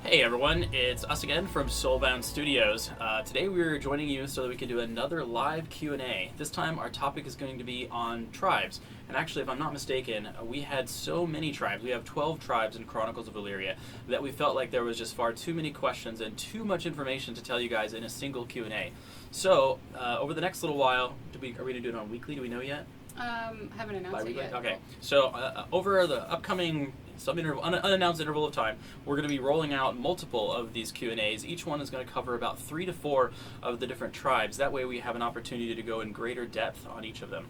Hey everyone, it's us again from Soulbound Studios. Today we're joining you so that we can do another live Q&A. This time our topic is going to be on tribes. And actually, if I'm not mistaken, we had so many tribes. We have 12 tribes in Chronicles of Elyria that we felt like there was just far too many questions and too much information to tell you guys in a single Q&A. So, over the next little while, are we going to do it on weekly? Do we know yet? Haven't announced it yet. Okay, so over the upcoming unannounced interval of time, we're going to be rolling out multiple of these Q&As. Each one is going to cover about 3 to 4 of the different tribes. That way we have an opportunity to go in greater depth on each of them.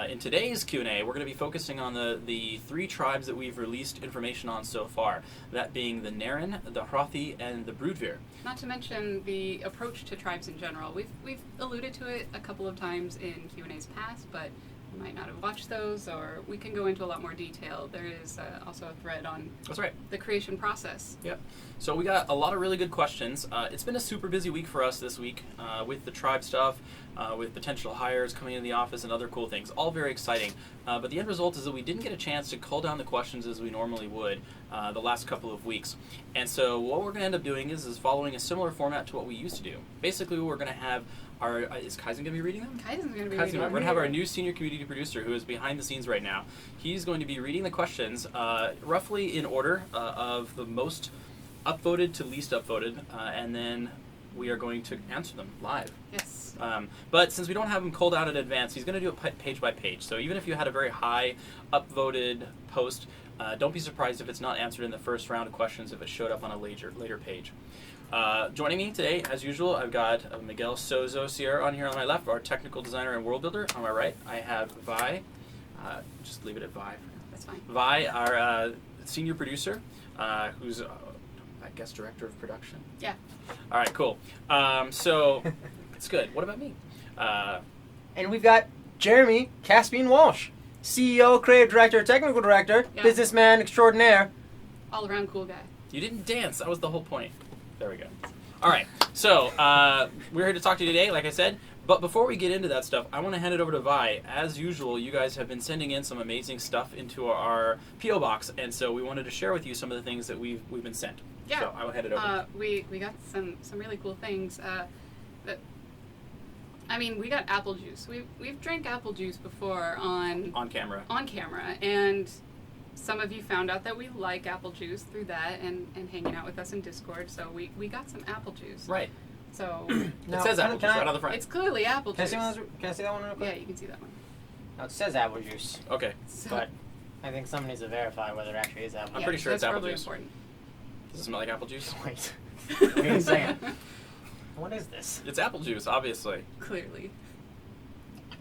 In today's Q&A, we're going to be focusing on the 3 tribes that we've released information on so far, that being the Naren, the Hrothi, and the Broodveer. Not to mention the approach to tribes in general. We've alluded to it a couple of times in Q&As past, but you might not have watched those, or we can go into a lot more detail. There is also a thread on the creation process. Yep. So we got a lot of really good questions. It's been a super busy week for us this week with the tribe stuff, with potential hires coming in the office and other cool things. All very exciting. But the end result is that we didn't get a chance to cull down the questions as we normally would the last couple of weeks. And so what we're going to end up doing is following a similar format to what we used to do. Basically, we're going to have is Kaizen going to be reading them? Kaizen's going to be reading them. We're going to have our new senior community producer who is behind the scenes right now. He's going to be reading the questions roughly in order of the most upvoted to least upvoted, and then we are going to answer them live. Yes. But since we don't have him culled out in advance, he's going to do it page by page. So even if you had a very high upvoted post, don't be surprised if it's not answered in the first round of questions if it showed up on a later page. Joining me today, as usual, I've got Miguel Souzou here on my left, our technical designer and world builder. On my right, I have Vye. Just leave it at Vye. That's fine. Vye, our senior producer, who's I guess director of production. Yeah. All right, cool. So it's good. What about me? And we've got Jeremy Caspian Walsh, CEO, creative director, technical director, businessman extraordinaire. All around cool guy. You didn't dance. That was the whole point. There we go. All right. So we're here to talk to you today, like I said. But before we get into that stuff, I want to hand it over to Vye. As usual, you guys have been sending in some amazing stuff into our P.O. box, and so we wanted to share with you some of the things that we've been sent. Yeah. So I will hand it over. We got some really cool things. We got apple juice. We've drank apple juice before on camera. On camera, and some of you found out that we like apple juice through that and hanging out with us in Discord. So we got some apple juice. Right. So it says apple juice right on the front. It's clearly apple juice. Can I see that one real quick? Yeah, you can see that one. No, it says apple juice. Okay. So, but I think someone needs to verify whether it actually is apple juice. I'm pretty sure it's apple juice. Important. Does it smell like apple juice? Wait. Wait a second. What is this? It's apple juice, obviously. Clearly.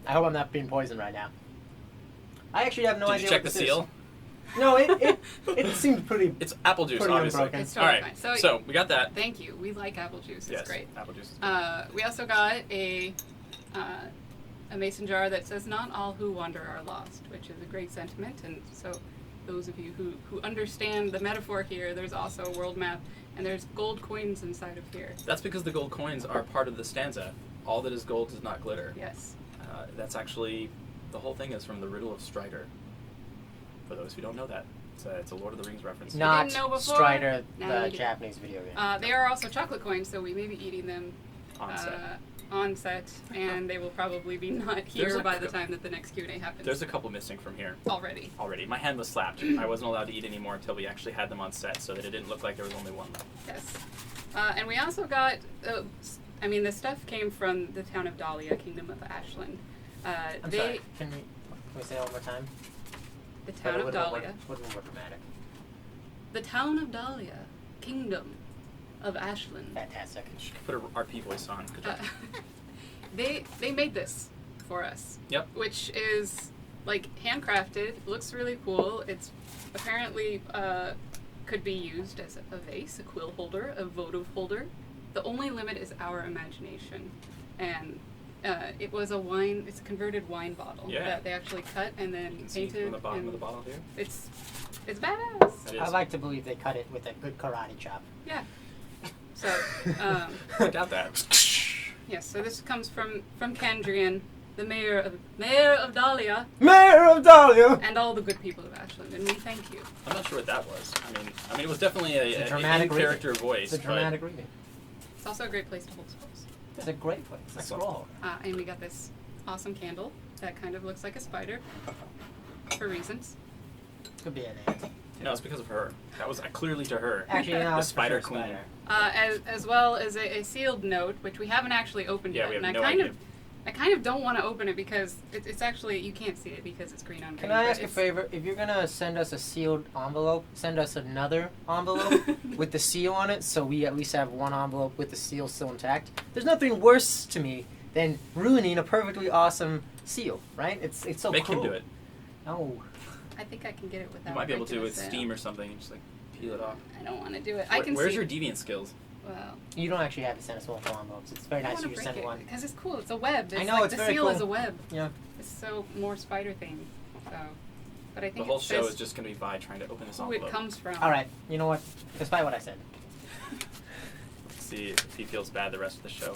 I hope I'm not being poisoned right now. I actually have no idea. Did you check the seal? No, it seemed pretty. It's apple juice, pretty obviously. unbroken. It's totally All right. fine. So we got that. Thank you. We like apple juice. It's great. Apple juice. We also got a mason jar that says "Not all who wander are lost," which is a great sentiment. And so, those of you who understand the metaphor here, there's also a world map, and there's gold coins inside of here. That's because the gold coins are part of the stanza. All that is gold does not glitter. Yes. That's actually the whole thing is from the Riddle of Strider. For those who don't know that, it's a Lord of the Rings reference. Not didn't know before. Strider, Now the you do. Japanese video game. They are also chocolate coins, so we may be eating them On set. and they will probably be not here by the time that the next Q&A happens. There's a couple missing from here. Already. My hand was slapped. I wasn't allowed to eat anymore until we actually had them on set, so that it didn't look like there was only one left. Yes. And we also got, the stuff came from the town of Dahlia, Kingdom of Ashland. I'm sorry. Can we say that one more time? The town of Dahlia. What more dramatic? The town of Dahlia, Kingdom of Ashland. Fantastic. You should put an RP voice on. Good job. They made this for us. Yep. Which is handcrafted. Looks really cool. It's apparently could be used as a vase, a quill holder, a votive holder. The only limit is our imagination, and it was it's a converted wine bottle that they actually cut and then painted. See from the bottom of the bottle here. It's badass. I like to believe they cut it with a good karate chop. Yeah. So I doubt that. yes. So this comes from Kandrian, the Mayor of Dahlia, Mayor of Dahlia! and all the good people of Ashland, and we thank you. I'm not sure what that was. I mean, it was definitely a dramatic character voice. It's a dramatic reading. It's also a great place to hold scrolls. It's a great place. A Excellent. scroll. And we got this awesome candle that kind of looks like a spider, for reasons. Could be an ant. No, it's because of her. That was clearly to her. Actually, no, The it's for Spider sure Queen. spider. As well as a sealed note, which we haven't actually opened Yeah, yet. we have and no I kind idea. of I kind of don't want to open it because it's actually, you can't see it because it's green on green. Can I but ask a it's- favor? If you're gonna send us a sealed envelope, send us another envelope with the seal on it, so we at least have one envelope with the seal still intact. There's nothing worse to me than ruining a perfectly awesome seal, right? It's so Make cruel. him do it. No. I think I can get it without You might be able to breaking with the seal. Steam or something. And just like peel it off. I don't want to do it. I can Where's see. your deviant skills? Well, You don't actually have to send us multiple envelopes. It's very I nice want of to you to break send it one. because it's cool. It's a web. It's know, like it's the very seal is cool. a web. Yeah. It's so more spider theme. So, but I The think whole it show says is just going to be Vi trying to open this who envelope. it comes from. All right. You know what? Despite what I said. Let's see if he feels bad the rest of the show.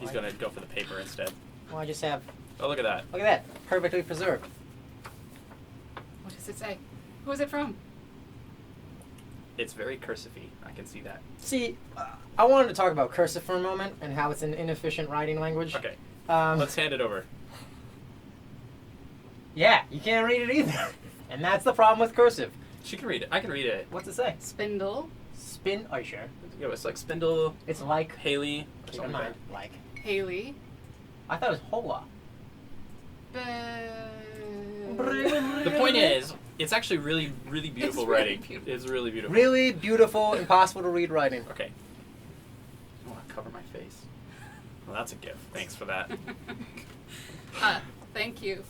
He's going to go for the paper instead. Well, I just have. Oh, look at that. Look at that. Perfectly preserved. What does it say? Who is it from? It's very cursive-y. I can see that. See, I wanted to talk about cursive for a moment and how it's an inefficient writing language. Okay. Um, Let's hand it over. Yeah, you can't read it either. And that's the problem with cursive. She can read it. I can read it. What's it say? Spindle, Spin. Are you sure? It was like Spindle, It's like. Haley, or Keep in something like mind. Like. Haley. I thought it was hola. that. The point is, it's actually really, really beautiful It's really writing. beautiful. It's really beautiful. Really beautiful, impossible to read writing. Okay. I want to cover my face. Well, that's a gift. Thanks for that. Thank you,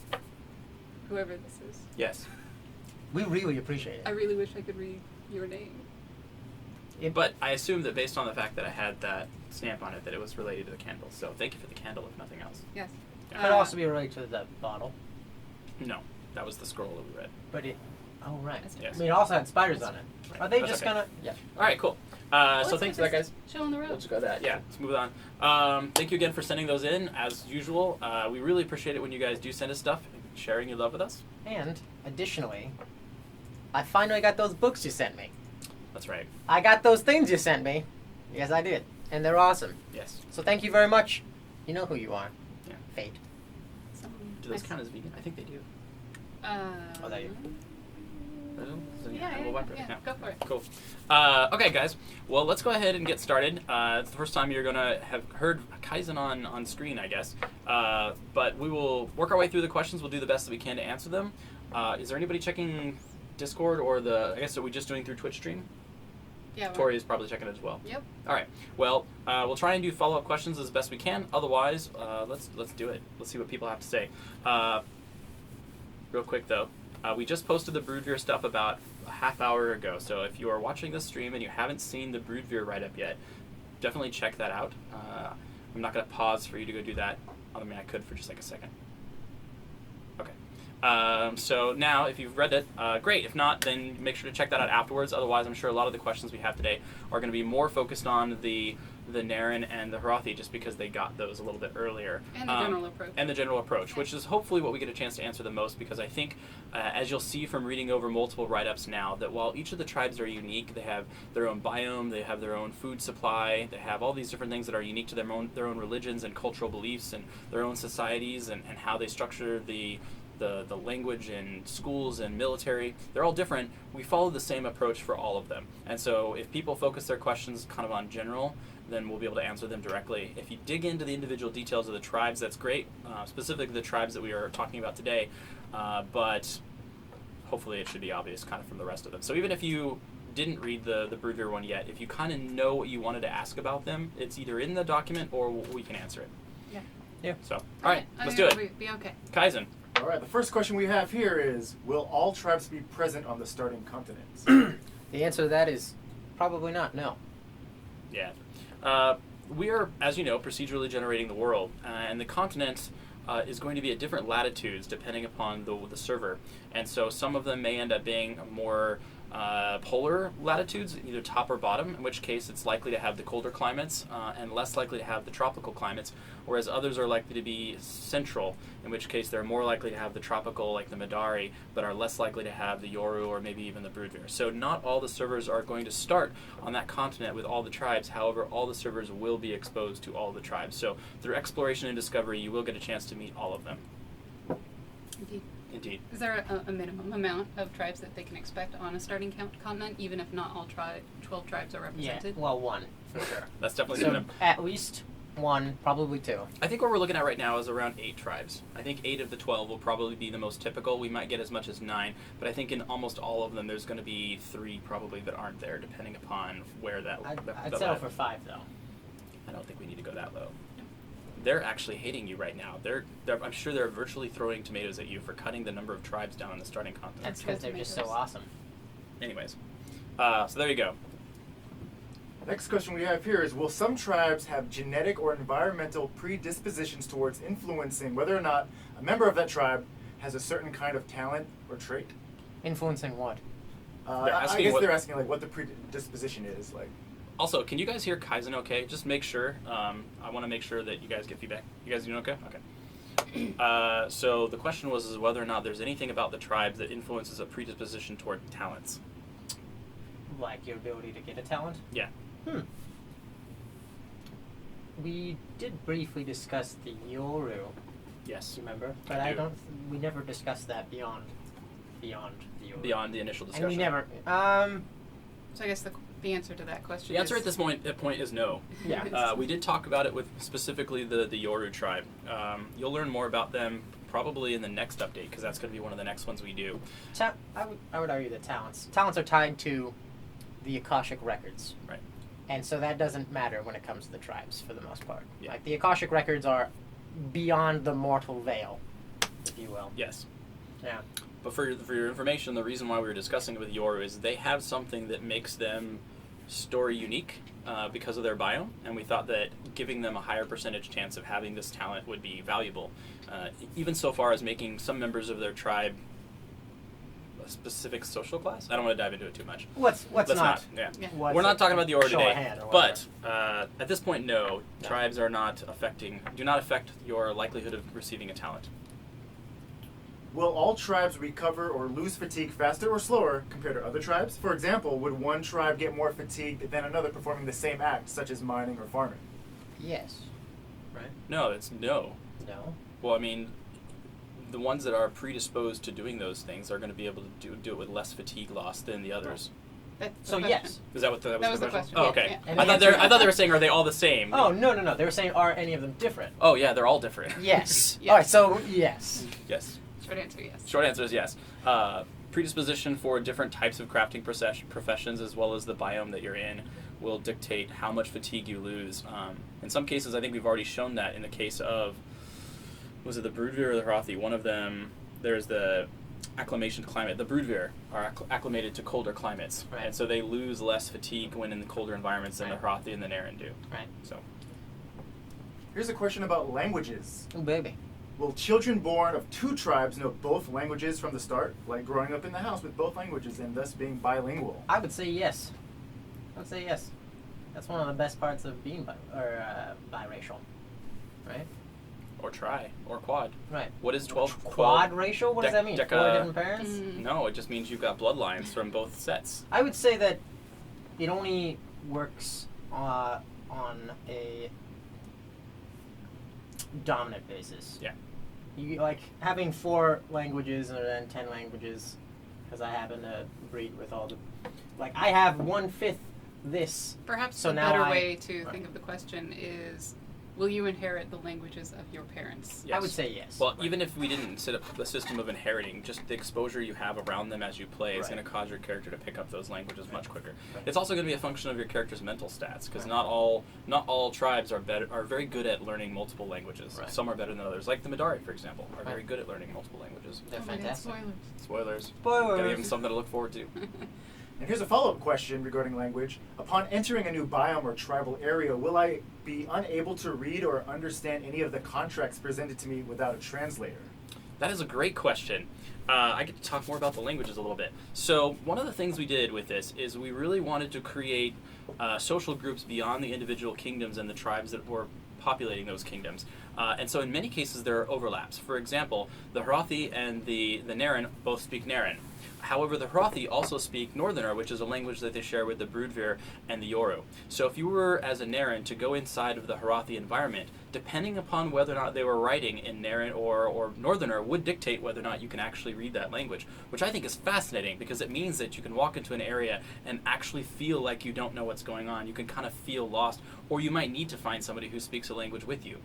whoever this is. Yes. We really appreciate I it. really wish I could read your name. But I assume that based on the fact that I had that stamp on it, that it was related to the candle. So thank you for the candle, if nothing else. Yes. Yeah. Could also be related to the bottle. No, that was the scroll that we read. But it. Oh, right. That's Yes. I mean, it also had spiders on it. Right. Are they That's just okay. gonna. Yeah. All right, cool. Well, So let's thanks put for that, this guys. Show on the We'll road. just go that. Yeah, let's move on. Thank you again for sending those in, as usual. We really appreciate it when you guys do send us stuff, sharing your love with us. And, additionally, I finally got those books you sent me. That's right. I got those things you sent me. Yes, I did. And they're awesome. Yes. So thank you very much. You know who you are. Yeah. Fate. Do those count as vegan? I think they do. Oh, there you Yeah, go for it. Cool. Okay, guys. Well, let's go ahead and get started. It's the first time you're going to have heard Kaizen on screen, I guess. But we will work our way through the questions. We'll do the best that we can to answer them. Is there anybody checking Discord or I guess, are we just doing through Twitch stream? Yeah. Tori is probably checking it as well. Yep. All right. Well, we'll try and do follow-up questions as best we can. Otherwise, let's do it. Let's see what people have to say. Real quick, though. We just posted the Broodveer stuff about a half hour ago, so if you are watching this stream and you haven't seen the Broodveer write-up yet, definitely check that out. I'm not going to pause for you to go do that. I mean, I could for just like a second. Okay. So now, if you've read it, great. If not, then make sure to check that out afterwards. Otherwise, I'm sure a lot of the questions we have today are going to be more focused on the Naren and the Harathi, just because they got those a little bit earlier. And the general approach. And the general approach, which is hopefully what we get a chance to answer the most, because I think, as you'll see from reading over multiple write-ups now, that while each of the tribes are unique, they have their own biome, they have their own food supply, they have all these different things that are unique to their own religions and cultural beliefs and their own societies and how they structure the language and schools and military. They're all different. We follow the same approach for all of them. And so if people focus their questions kind of on general, then we'll be able to answer them directly. If you dig into the individual details of the tribes, that's great, specifically the tribes that we are talking about today, but hopefully it should be obvious kind of from the rest of them. So even if you didn't read the Broodveer one yet, if you kind of know what you wanted to ask about them, it's either in the document or we can answer it. Yeah. Yeah. So, all right, I let's think do it. it'll Be okay. Kaizen. All right, the first question we have here is, will all tribes be present on the starting continents? The answer to that is probably not, no. Yeah. We are, as you know, procedurally generating the world, and the continent is going to be at different latitudes depending upon the server. And so some of them may end up being more polar latitudes, either top or bottom, in which case it's likely to have the colder climates and less likely to have the tropical climates, whereas others are likely to be central, in which case they're more likely to have the tropical, like the Midari, but are less likely to have the Yoru or maybe even the Broodveer. So not all the servers are going to start on that continent with all the tribes. However, all the servers will be exposed to all the tribes. So through exploration and discovery, you will get a chance to meet all of them. Indeed. Indeed. Is there a minimum amount of tribes that they can expect on a starting continent, even if not all 12 tribes are Yeah, represented? well, one, for sure. That's definitely So the minimum. at least one, probably two. I think what we're looking at right now is around 8 tribes. I think 8 of the 12 will probably be the most typical. We might get as much as 9, but I think in almost all of them there's going to be 3 probably that aren't there, depending upon where that. I'd settle for 5, though. I don't think we need to go that low. They're actually hating you right now. I'm sure they're virtually throwing tomatoes at you for cutting the number of tribes down on the starting continent. That's because they're just so tomatoes. awesome. Anyways, so there you go. Next question we have here is, will some tribes have genetic or environmental predispositions towards influencing whether or not a member of that tribe has a certain kind of talent or trait? Influencing what? I guess they're asking like what the predisposition is. Like, Also, can you guys hear Kaizen okay? Just make sure. I want to make sure that you guys get feedback. You guys doing okay? Okay. So the question was is whether or not there's anything about the tribes that influences a predisposition toward talents. Like your ability to get a talent? Yeah. We did briefly discuss the Yoru, Yes. remember? But I do. we never discussed that beyond the Yoru. Beyond the initial discussion. And we never, So I guess the answer to that question The answer is at this point is no. yeah. We did talk about it with specifically the Yoru tribe. You'll learn more about them probably in the next update because that's going to be one of the next ones we do. I would argue that talents are tied to the Akashic records. Right. And so that doesn't matter when it comes to the tribes for the most part. Yeah. Like the Akashic records are beyond the mortal veil, if you will. Yes. Yeah. But for your information, the reason why we were discussing it with Yoru is they have something that makes them story unique because of their biome, and we thought that giving them a higher percentage chance of having this talent would be valuable, even so far as making some members of their tribe a specific social class. I don't want to dive into it too much. Let's Let's not. Yeah. Yeah. What's We're not it? talking about the Yoru Show of today, hand or but whatever. at this point, no. No. Tribes are not do not affect your likelihood of receiving a talent. will all tribes recover or lose fatigue faster or slower compared to other tribes? For example, would one tribe get more fatigued than another performing the same act, such as mining or farming? Yes. Right? No, it's no. No. Well, I mean, the ones that are predisposed to doing those things are going to be able to do it with less fatigue loss than the others. That's the So question. yes. Is that what that was the the question? question, Oh, yeah, okay. yeah. And I the thought answer- I thought they were saying, are they all the same? Oh, no. They were saying, are any of them different? Oh, yeah, they're all different. Yes. Yes. All right, so yes. Yes. Short answer, yes. Short answer is yes. Predisposition for different types of crafting professions, as well as the biome that you're in, will dictate how much fatigue you lose. In some cases, I think we've already shown that in the case of, was it the Broodveer or the Hrothi? One of them, there's the acclimation climate. The Broodveer are acclimated to colder climates, Right. and so they lose less fatigue when in the colder environments than Right. the Hrothi and the Naren do. Right. So, Here's a question about languages. Oh, baby. Will children born of two tribes know both languages from the start, like growing up in the house with both languages and thus being bilingual? I would say yes. I would say yes. That's one of the best parts of being biracial. Right? or tri, or quad. Right. What is 12? Quad racial? What does that mean? Deca- 4 different parents? Mm. No, it just means you've got bloodlines from both sets. I would say that it only works on a dominant basis. Yeah. You like having 4 languages and then 10 languages, because I happen to breed with all the. Like I have 1/5 this. Perhaps So a now better I- way to right. think of the question is, will you inherit the languages of your parents? Yes. I would say yes. Well, even if we didn't set up the system of inheriting, just the exposure you have around them as you play is Right. going to cause your character to pick up those languages much quicker. Right. It's also going to be a function of your character's mental stats, because Right. not all tribes are very good at learning multiple languages. Right. Some are better than others. Like the Midari, for example, are very Right. good at learning multiple languages. They're Oh my God, fantastic. spoilers. Spoilers. Gotta give them something to look forward to. And here's a follow-up question regarding language. Upon entering a new biome or tribal area, will I be unable to read or understand any of the contracts presented to me without a translator? That is a great question. I get to talk more about the languages a little bit. So one of the things we did with this is we really wanted to create social groups beyond the individual kingdoms and the tribes that were populating those kingdoms. And so in many cases there are overlaps. For example, the Hrothi and the Naren both speak Naren. However, the Hrothi also speak Northerner, which is a language that they share with the Broodvir and the Yoru. So if you were, as a Naren, to go inside of the Hrothi environment, depending upon whether or not they were writing in Naren or Northerner would dictate whether or not you can actually read that language, which I think is fascinating because it means that you can walk into an area and actually feel like you don't know what's going on. You can kind of feel lost, or you might need to find somebody who speaks a language with you,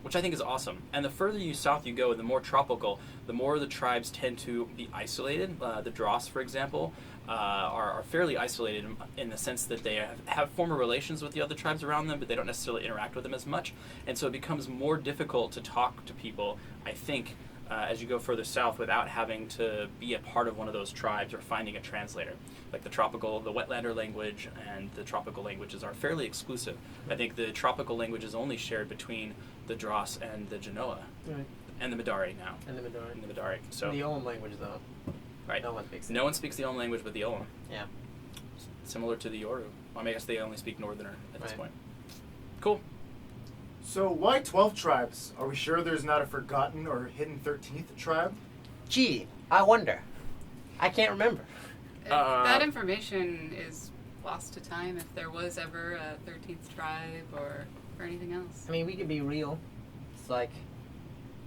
which I think is awesome. And the further south you go, the more tropical, the more the tribes tend to be isolated. The Dross, for example, are fairly isolated in the sense that they have former relations with the other tribes around them, but they don't necessarily interact with them as much. And so it becomes more difficult to talk to people, I think, as you go further south without having to be a part of one of those tribes or finding a translator. Like the wetlander language and the tropical languages are fairly exclusive. I think the tropical language is only shared between the Dross and the Genoa. Right. And the Madari now. And the Madari. And the Madari. So, the Olam language, though. right. No one speaks it. No one speaks the Olam language but the Olam. Yeah. Similar to the Yoru. Well, I guess they only speak Northerner at this Right. point. Cool. So why 12 tribes? Are we sure there's not a forgotten or hidden 13th tribe? Gee, I wonder. I can't remember. That information is lost to time if there was ever a 13th tribe or anything else. I mean, we could be real. It's like,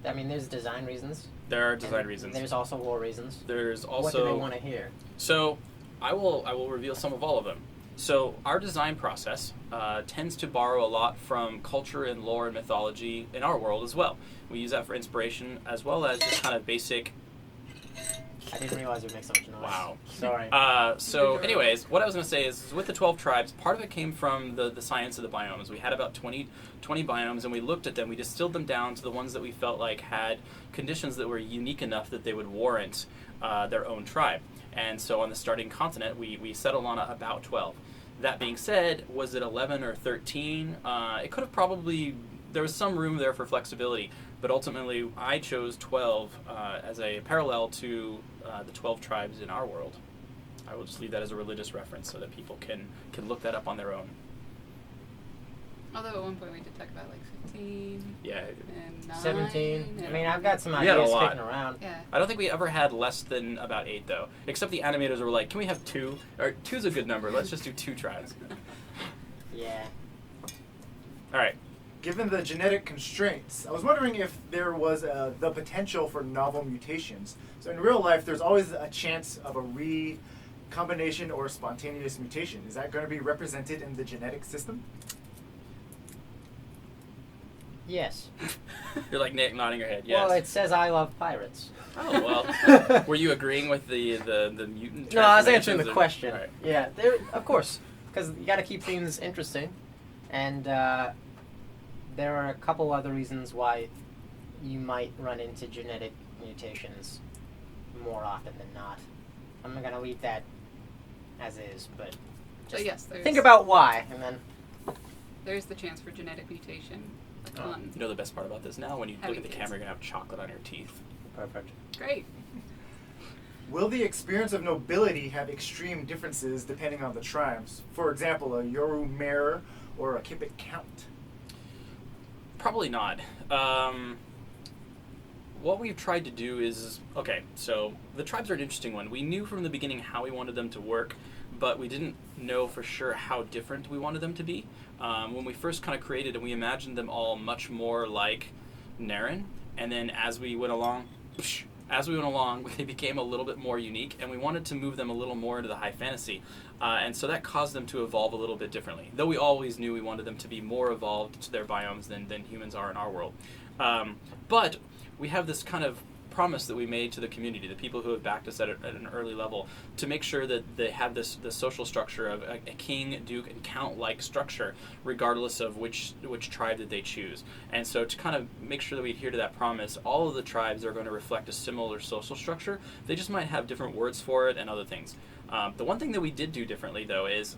I mean, there's design reasons. There are design and reasons. There's also war reasons. There's also... What do they want to hear? So, I will reveal some of all of them. So, our design process tends to borrow a lot from culture and lore and mythology in our world as well. We use that for inspiration as well as just kind of basic... I didn't realize it would make so much noise. Wow. Sorry. So anyways, what I was going to say is with the 12 tribes, part of it came from the science of the biomes. We had about 20 biomes, and we looked at them. We distilled them down to the ones that we felt like had conditions that were unique enough that they would warrant their own tribe. And so on the starting continent, we settled on about 12. That being said, was it 11 or 13? It could have probably... There was some room there for flexibility, but ultimately I chose 12 as a parallel to the 12 tribes in our world. I will just leave that as a religious reference so that people can look that up on their own. Although at one point we did talk about like 15 Yeah. and 9. 17. I and- mean, I've got some We had a ideas lot. kicking around. Yeah. I don't think we ever had less than about 8 though, except the animators were like, can we have 2? Or 2's a good number, let's just do 2 tribes. Yeah. Alright. Given the genetic constraints, I was wondering if there was the potential for novel mutations. So in real life, there's always a chance of a recombination or spontaneous mutation. Is that going to be represented in the genetic system? Yes. You're like nodding your head, yes. Well, it says I love pirates. Oh, well. Were you agreeing with the mutant No, I was answering transformations the or- question. Alright. Yeah, of course, because you got to keep things interesting, and there are a couple other reasons why you might run into genetic mutations more often than not. I'm not gonna leave that as is, but So just yes, there's, think about why, and then there's the chance for genetic mutation. A Oh. ton. You know the best part about this now? When you look Having at the kids. camera, you're going to have chocolate on your teeth. perfect. Great. Will the experience of nobility have extreme differences depending on the tribes? For example, a Yoru mayor or a Kipit count? Probably not. What we've tried to do is... Okay, so the tribes are an interesting one. We knew from the beginning how we wanted them to work, but we didn't know for sure how different we wanted them to be. When we first kind of created them, we imagined them all much more like Naren, and then as we went along, they became a little bit more unique, and we wanted to move them a little more into the high fantasy, and so that caused them to evolve a little bit differently, though we always knew we wanted them to be more evolved to their biomes than humans are in our world. But we have this kind of promise that we made to the community, the people who have backed us at an early level, to make sure that they have this social structure of a king, duke, and count-like structure, regardless of which tribe that they choose. And so to kind of make sure that we adhere to that promise, all of the tribes are going to reflect a similar social structure. They just might have different words for it and other things. The one thing that we did do differently, though, is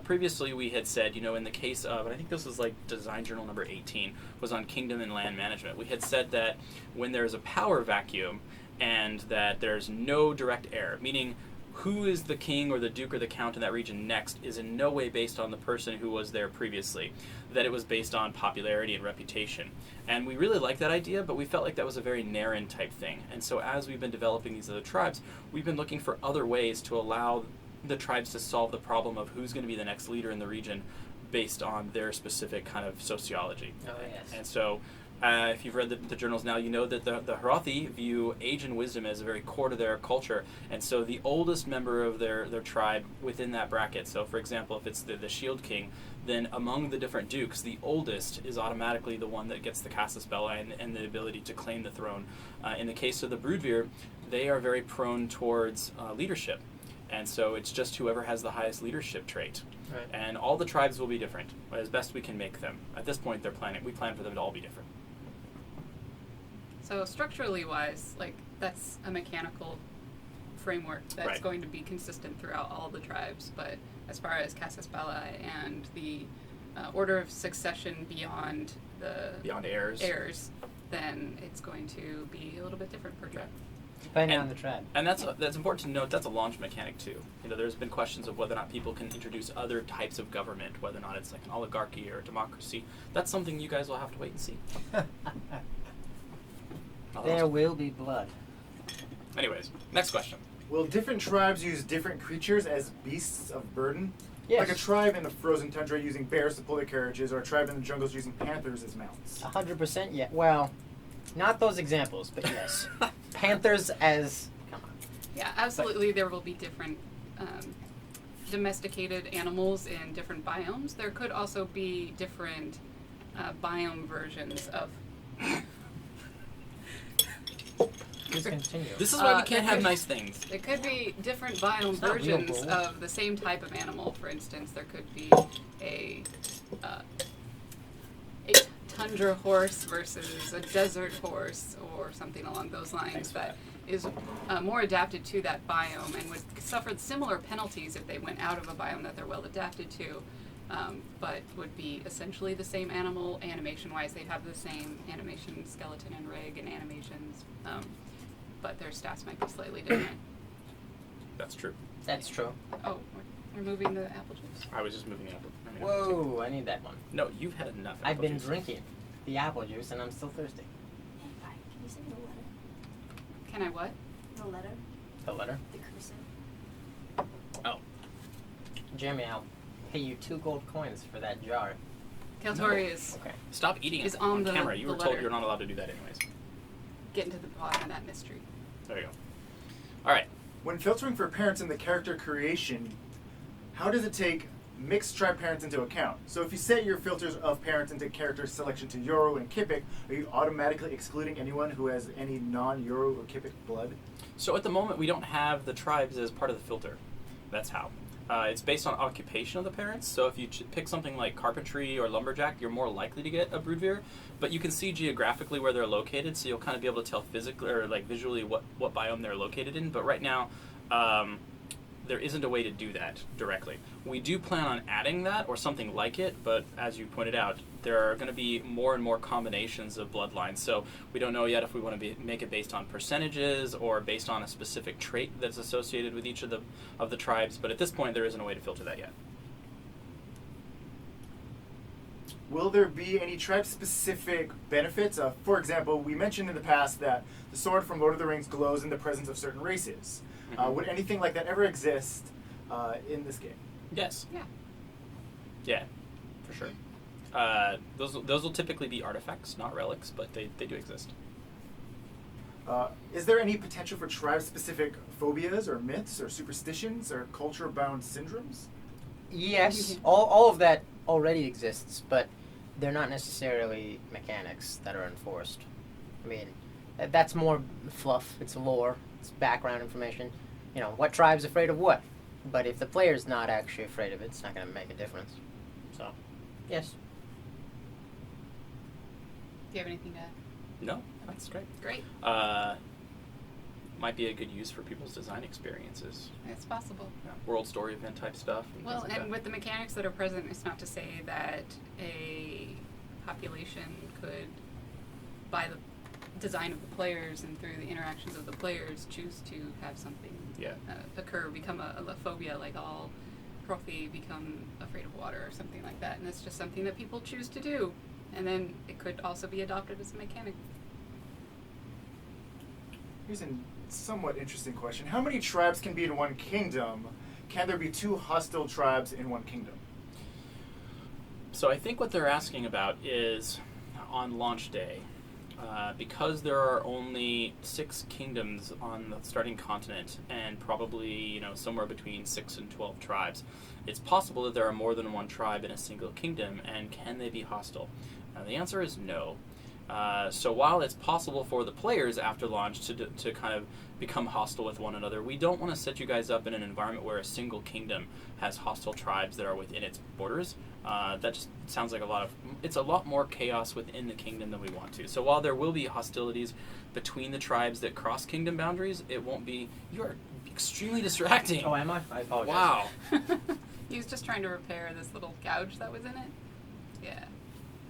previously we had said, in the case of, and I think this was like Design Journal number 18, was on Kingdom and Land Management. We had said that when there's a power vacuum and that there's no direct heir, meaning who is the king or the duke or the count in that region next is in no way based on the person who was there previously, that it was based on popularity and reputation. And we really liked that idea, but we felt like that was a very Naren type thing. And so as we've been developing these other tribes, we've been looking for other ways to allow the tribes to solve the problem of who's going to be the next leader in the region based on their specific kind of sociology. Oh, yes. And so if you've read the journals now, you know that the Hrothi view age and wisdom as a very core to their culture. And so the oldest member of their tribe within that bracket, so for example, if it's the Shield King, then among the different dukes, the oldest is automatically the one that gets the Casus Belli and the ability to claim the throne. In the case of the Broodveer, they are very prone towards leadership. And so it's just whoever has the highest leadership trait. Right. And all the tribes will be different, as best we can make them. At this point, we plan for them to all be different. So structurally wise, like that's a mechanical framework that's Right. going to be consistent throughout all the tribes. But as far as Casus Belli and the order of succession beyond the Beyond heirs. then it's going to be a little bit different per tribe. Depending And- on the tribe. And that's important to note. That's a launch mechanic too. There's been questions of whether or not people can introduce other types of government, whether or not it's like an oligarchy or a democracy. That's something you guys will have to wait and see. There will be blood. Anyways, next question. Will different tribes use different creatures as beasts of burden? Yes. Like a tribe in the frozen tundra using bears to pull their carriages, or a tribe in the jungles using panthers as mounts. 100%, yeah. Well, not those examples, but yes. Panthers as... Come on. Yeah, absolutely. There will be different domesticated animals in different biomes. There could also be different biome versions of. Please continue. This is why we there can't have could- nice things. There could be different biome It's not real versions gold. of the same type of animal. For instance, there could be a tundra horse versus a desert horse, or something along those lines Thanks for that is more adapted to that biome and would suffer similar penalties if they went out of a biome that they're well adapted to, but would be essentially the same animal animation-wise. They'd have the same animation, skeleton and rig and animations, but their stats might be slightly different. That's true. That's true. Oh, we're moving the apple juice. I was just moving it up. Whoa, I need that one. No, you've had enough. I've apple been juice. drinking the apple juice and I'm still thirsty. Hey, Vye, can you send me the letter? Can I what? The letter? The letter? The cursive? Oh, Jeremy, I'll pay you 2 gold coins for that jar. Kaltori is Okay. stop eating it Is on the- camera. You the were told letter. you're not allowed to do that anyways. getting to the bottom of that mystery. There you go. All right. When filtering for parents in the character creation, how does it take mixed tribe parents into account? So if you set your filters of parents into character selection to Yoru and Kipik, are you automatically excluding anyone who has any non-Yoru or Kipik blood? So at the moment, we don't have the tribes as part of the filter. That's how. It's based on occupation of the parents. So if you pick something like carpentry or lumberjack, you're more likely to get a broodveer. But you can see geographically where they're located, so you'll kind of be able to tell physically or like visually what biome they're located in. But right now, there isn't a way to do that directly. We do plan on adding that or something like it, but as you pointed out, there are going to be more and more combinations of bloodlines. So we don't know yet if we want to make it based on percentages or based on a specific trait that's associated with each of the tribes. But at this point, there isn't a way to filter that yet. Will there be any tribe-specific benefits? For example, we mentioned in the past that the sword from Lord of the Rings glows in the presence of certain races. Mhm. Would anything like that ever exist in this game? Yes. Yeah. Yeah, for sure. Those will typically be artifacts, not relics, but they do exist. Is there any potential for tribe-specific phobias or myths or superstitions or culture-bound syndromes? Yes, all of that already exists, but they're not necessarily mechanics that are enforced. I mean, that's more fluff. It's lore. It's background information. You know, what tribe's afraid of what? But if the player's not actually afraid of it, it's not going to make a difference. So, yes. Do you have anything to add? No, that's great. Great. My might be a good use for people's design experiences. It's possible. Yeah, world story event type stuff. And Well, things like and that. with the mechanics that are present, it's not to say that a population could, by the design of the players and through the interactions of the players, choose to have something Yeah. occur, become a phobia, like all Profi become afraid of water or something like that. And it's just something that people choose to do. And then it could also be adopted as a mechanic. Here's a somewhat interesting question. How many tribes can be in one kingdom? Can there be 2 hostile tribes in one kingdom? So I think what they're asking about is on launch day, because there are only 6 kingdoms on the starting continent and probably somewhere between 6 and 12 tribes, it's possible that there are more than one tribe in a single kingdom, and can they be hostile? The answer is no. So while it's possible for the players after launch to kind of become hostile with one another, we don't want to set you guys up in an environment where a single kingdom has hostile tribes that are within its borders. That just sounds like it's a lot more chaos within the kingdom than we want to. So while there will be hostilities between the tribes that cross kingdom boundaries, it won't be. You are extremely distracting. Oh, am I? I apologize. Wow. He was just trying to repair this little gouge that was in it. Yeah.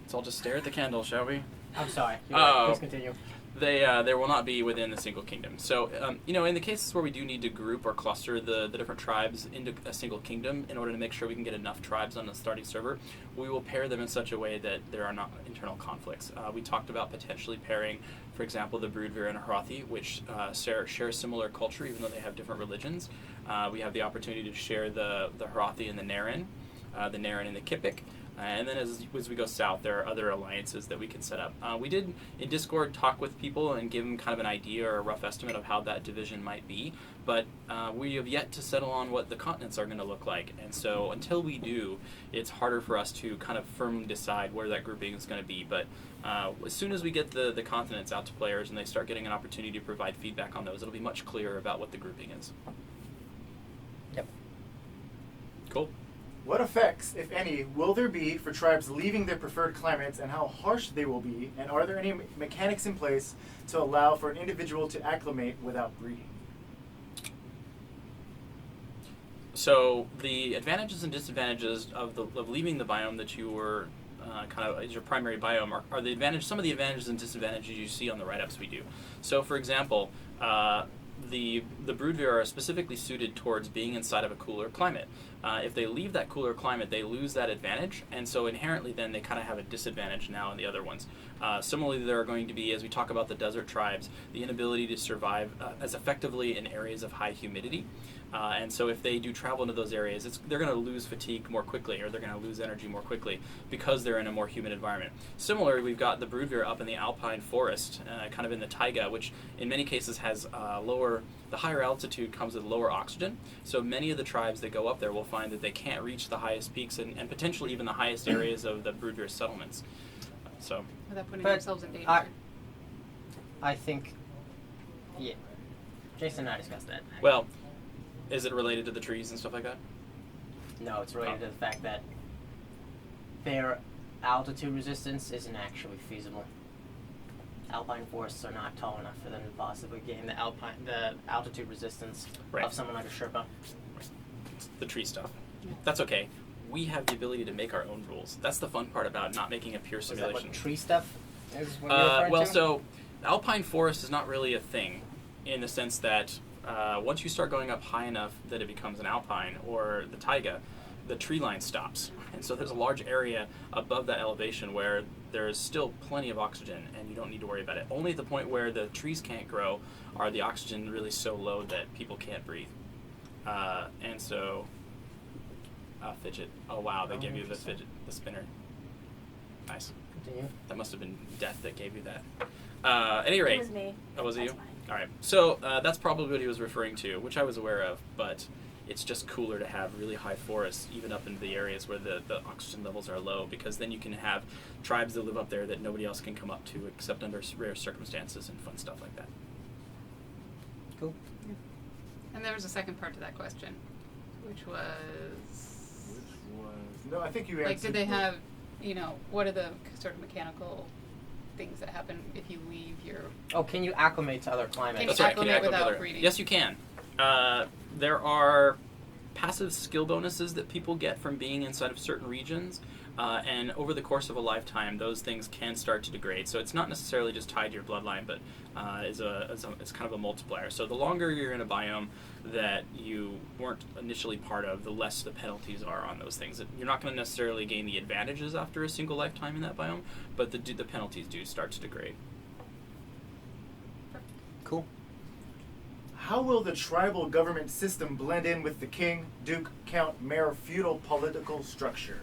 So I'll just stare at the candle, shall we? I'm sorry. You're right. Please continue. They will not be within the single kingdom. So, in the cases where we do need to group or cluster the different tribes into a single kingdom in order to make sure we can get enough tribes on the starting server, we will pair them in such a way that there are not internal conflicts. We talked about potentially pairing, for example, the Broodveer and Hrothi, which share similar culture even though they have different religions. We have the opportunity to share the Hrothi and the Naren and the Kipik. And then as we go south, there are other alliances that we can set up. We did, in Discord, talk with people and give them kind of an idea or a rough estimate of how that division might be, but we have yet to settle on what the continents are going to look like. And so until we do, it's harder for us to kind of firmly decide where that grouping is going to be. But as soon as we get the continents out to players and they start getting an opportunity to provide feedback on those, it'll be much clearer about what the grouping is. Yep. Cool. What effects, if any, will there be for tribes leaving their preferred climates, and how harsh they will be? And are there any mechanics in place to allow for an individual to acclimate without breeding? So the advantages and disadvantages of leaving the biome that you were kind of as your primary biome are some of the advantages and disadvantages you see on the write-ups we do. So for example, the Broodveer are specifically suited towards being inside of a cooler climate. If they leave that cooler climate, they lose that advantage, and so inherently then they kind of have a disadvantage now in the other ones. Similarly, there are going to be, as we talk about the desert tribes, the inability to survive as effectively in areas of high humidity. And so if they do travel into those areas, they're going to lose fatigue more quickly, or they're going to lose energy more quickly because they're in a more humid environment. Similarly, we've got the Broodveer up in the Alpine Forest, kind of in the taiga, which in many cases has the higher altitude comes with lower oxygen. So many of the tribes that go up there will find that they can't reach the highest peaks and potentially even the highest areas of the Broodveer settlements. So Without putting But themselves in danger. I think, yeah. Jason and I discussed that. well, is it related to the trees and stuff like that? No, it's related to the fact that their altitude resistance isn't actually feasible. Alpine forests are not tall enough for them to possibly gain the altitude resistance Right. of someone like a Sherpa. It's the tree stuff. That's okay. We have the ability to make our own rules. That's the fun part about not making a pure Is that simulation. what tree stuff is? What you're referring Well, to? so Alpine Forest is not really a thing in the sense that once you start going up high enough that it becomes an alpine or the taiga, the tree line stops. And so there's a large area above that elevation where there's still plenty of oxygen and you don't need to worry about it. Only at the point where the trees can't grow are the oxygen really so low that people can't breathe. And so, fidget. Oh wow, they gave you the fidget, the spinner. Nice. Continue. That must have been death that gave you that. At any rate. It was me. Oh, was it That's you? fine. All right. So that's probably what he was referring to, which I was aware of, but it's just cooler to have really high forests, even up into the areas where the oxygen levels are low, because then you can have tribes that live up there that nobody else can come up to except under rare circumstances and fun stuff like that. Cool. And there was a second part to that question, which was No, I think you answered. like, did they have, what are the sort of mechanical things that happen if you leave your. Oh, can you acclimate to other climates? Can That's you right. Can you acclimate acclimate without other- breeding? Yes, you can. There are passive skill bonuses that people get from being inside of certain regions, and over the course of a lifetime, those things can start to degrade. So it's not necessarily just tied to your bloodline, but it's kind of a multiplier. So the longer you're in a biome that you weren't initially part of, the less the penalties are on those things. You're not going to necessarily gain the advantages after a single lifetime in that biome, but the penalties do start to degrade. Cool. How will the tribal government system blend in with the king, duke, count, mayor, feudal political structure?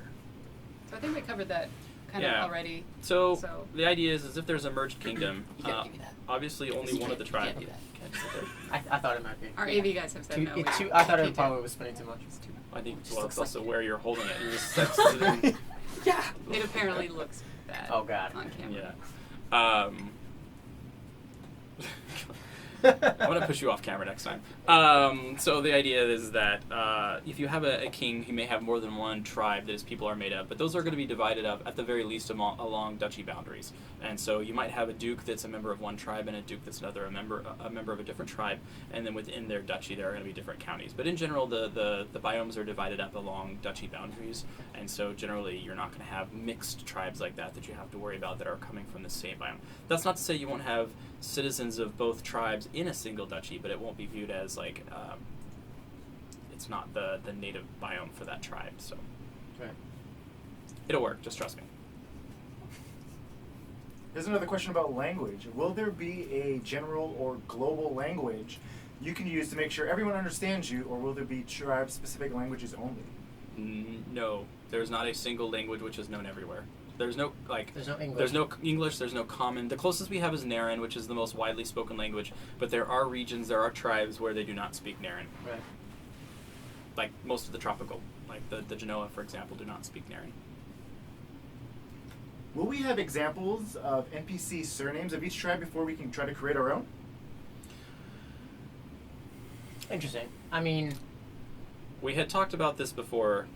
So I think we covered that kind Yeah. of already. So, So- the idea is if there's a merged kingdom, You can't give me that. obviously only You one of the can't tribes. do that. Can't sit there. I thought it might be. Our AV guys have said no. we I thought can't it do probably was spending too much. It's too much. I think Just well, looks it's also like- where you're holding it. You just set it in. Yeah. It apparently looks bad. Oh, God. On camera. Yeah. I'm gonna push you off camera next time. So the idea is that if you have a king, he may have more than one tribe that his people are made of, but those are going to be divided up at the very least along duchy boundaries. And so you might have a duke that's a member of one tribe and a duke that's a member of a different tribe, and then within their duchy there are going to be different counties. But in general, the biomes are divided up along duchy boundaries, and so generally you're not going to have mixed tribes like that you have to worry about that are coming from the same biome. That's not to say you won't have citizens of both tribes in a single duchy, but it won't be viewed as like it's not the native biome for that tribe. So Right. it'll work. Just trust me. Here's another question about language. Will there be a general or global language you can use to make sure everyone understands you, or will there be tribe-specific languages only? No, there's not a single language which is known everywhere. There's no There's no English. There's no English, there's no common. The closest we have is Naren, which is the most widely spoken language, but there are regions, there are tribes where they do not speak Naren. Right. Like most of the tropical, like the Genoa, for example, do not speak Naren. Will we have examples of NPC surnames of each tribe before we can try to create our own? Interesting. I mean, We had talked about this before.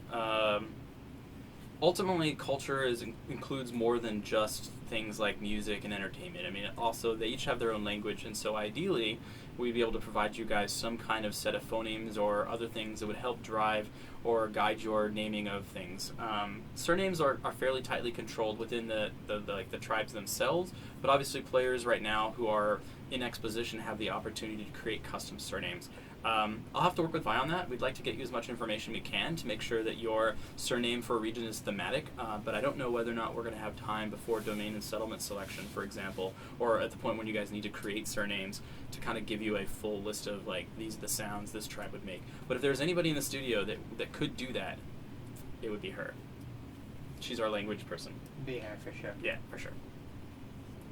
Ultimately, culture includes more than just things like music and entertainment. I mean, also, they each have their own language, and so ideally, we'd be able to provide you guys some kind of set of phonemes or other things that would help drive or guide your naming of things. Surnames are fairly tightly controlled within the tribes themselves, but obviously players right now who are in exposition have the opportunity to create custom surnames. I'll have to work with Vye on that. We'd like to get you as much information we can to make sure that your surname for a region is thematic, but I don't know whether or not we're going to have time before domain and settlement selection, for example, or at the point when you guys need to create surnames to kind of give you a full list of, like, these are the sounds this tribe would make. But if there's anybody in the studio that could do that, it would be her. She's our language person. be here for sure. Yeah, for sure.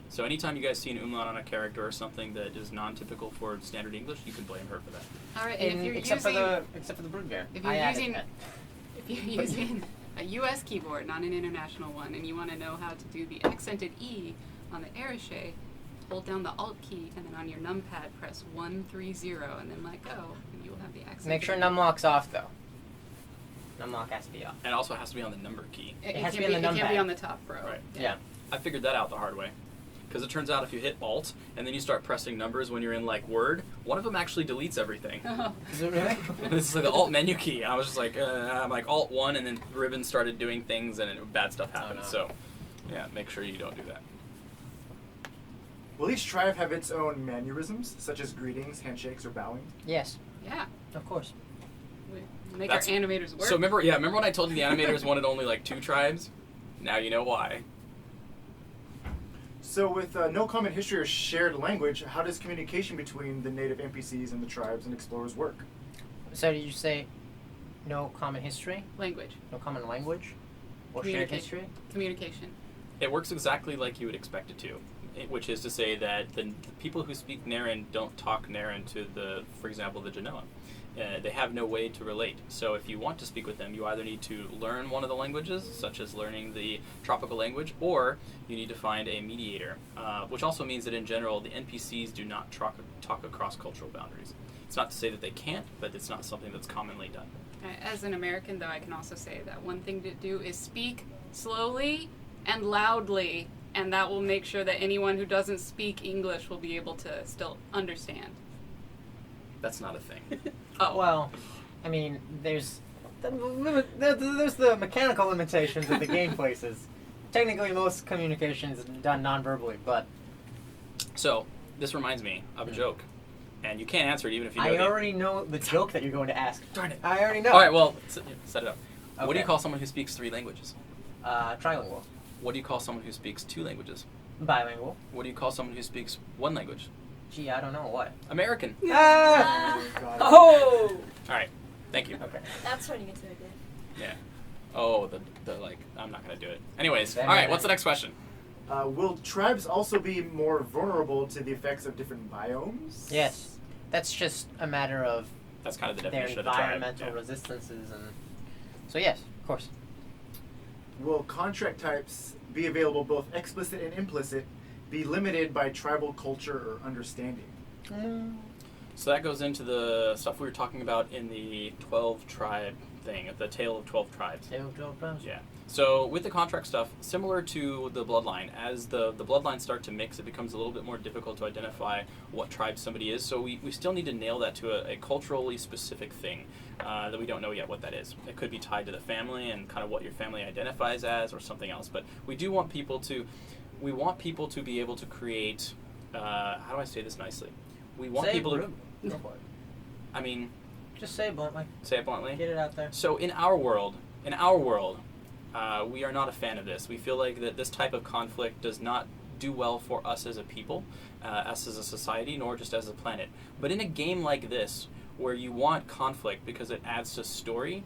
So anytime you guys see an umlaut on a character or something that is non-typical for standard English, you can blame her for that. All right, and if you're except using for the brood bear. if you're I added using that. if you're using a U.S. keyboard, not an international one, and you want to know how to do the accented E on the Eriche, hold down the Alt key, and then on your numpad press 130, and then let go, and you will have the accent. Make sure numlock's off though. Numlock has to be off. And it also has to be on the number key. It has to can't be on the it can't be numpad. on the top row. Right. Yeah. I figured that out the hard way. Because it turns out if you hit Alt and then you start pressing numbers when you're in like Word, one of them actually deletes everything. Is it really? This is like the Alt menu key. I was just like, I'm like Alt 1, and then Ribbon started doing things, and bad stuff happened. no. So, yeah, make sure you don't do that. Will each tribe have its own mannerisms, such as greetings, handshakes, or bowing? Yes, Yeah. of course. We make That's- our animators work. So remember when I told you the animators wanted only like 2 tribes? Now you know why. So with no common history or shared language, how does communication between the native NPCs and the tribes and explorers work? So did you say no common history, Language. no common language, or shared history? Communication. It works exactly like you would expect it to, which is to say that the people who speak Naren don't talk Naren to for example, the Genoa. They have no way to relate. So if you want to speak with them, you either need to learn one of the languages, such as learning the tropical language, or you need to find a mediator, which also means that in general, the NPCs do not talk across cultural boundaries. It's not to say that they can't, but it's not something that's commonly done. As an American, though, I can also say that one thing to do is speak slowly and loudly and that will make sure that anyone who doesn't speak English will be able to still understand. That's not a thing. Oh. Well, I mean, there's the mechanical limitations that the game places. Technically, most communication is done non-verbally, but So, this reminds me of a joke. And you can't answer it even if you know I the already know the joke that you're going to ask. Darn it. I already know. All right, well, set it up. What do Okay. you call someone who speaks 3 languages? Trilingual. What do you call someone who speaks 2 languages? Bilingual. What do you call someone who speaks 1 language? Gee, I don't know what. American. Ah! Got it. Oh! All right, thank you. Okay. That's turning into a game. Yeah. Oh, the like, I'm not going to do it. Anyways, Then- all right, what's the next question? Will tribes also be more vulnerable to the effects of different biomes? Yes. That's just a matter of That's kind of the their definition of a tribe. environmental Yeah. resistances and... So yes, of course. Will contract types be available both explicit and implicit, be limited by tribal culture or understanding? So that goes into the stuff we were talking about in the 12 tribe thing, the Tale of 12 Tribes. Yeah. So with the contract stuff, similar to the bloodline, as the bloodlines start to mix, it becomes a little bit more difficult to identify what tribe somebody is. So we still need to nail that to a culturally specific thing that we don't know yet what that is. It could be tied to the family and kind of what your family identifies as or something else. But we do want people to, be able to create, how do I say this nicely? We want people to, Go for it. I mean, Just say it bluntly. say it bluntly. Get it out there. So in our world, we are not a fan of this. We feel like that this type of conflict does not do well for us as a people, us as a society, nor just as a planet. But in a game like this, where you want conflict because it adds to story,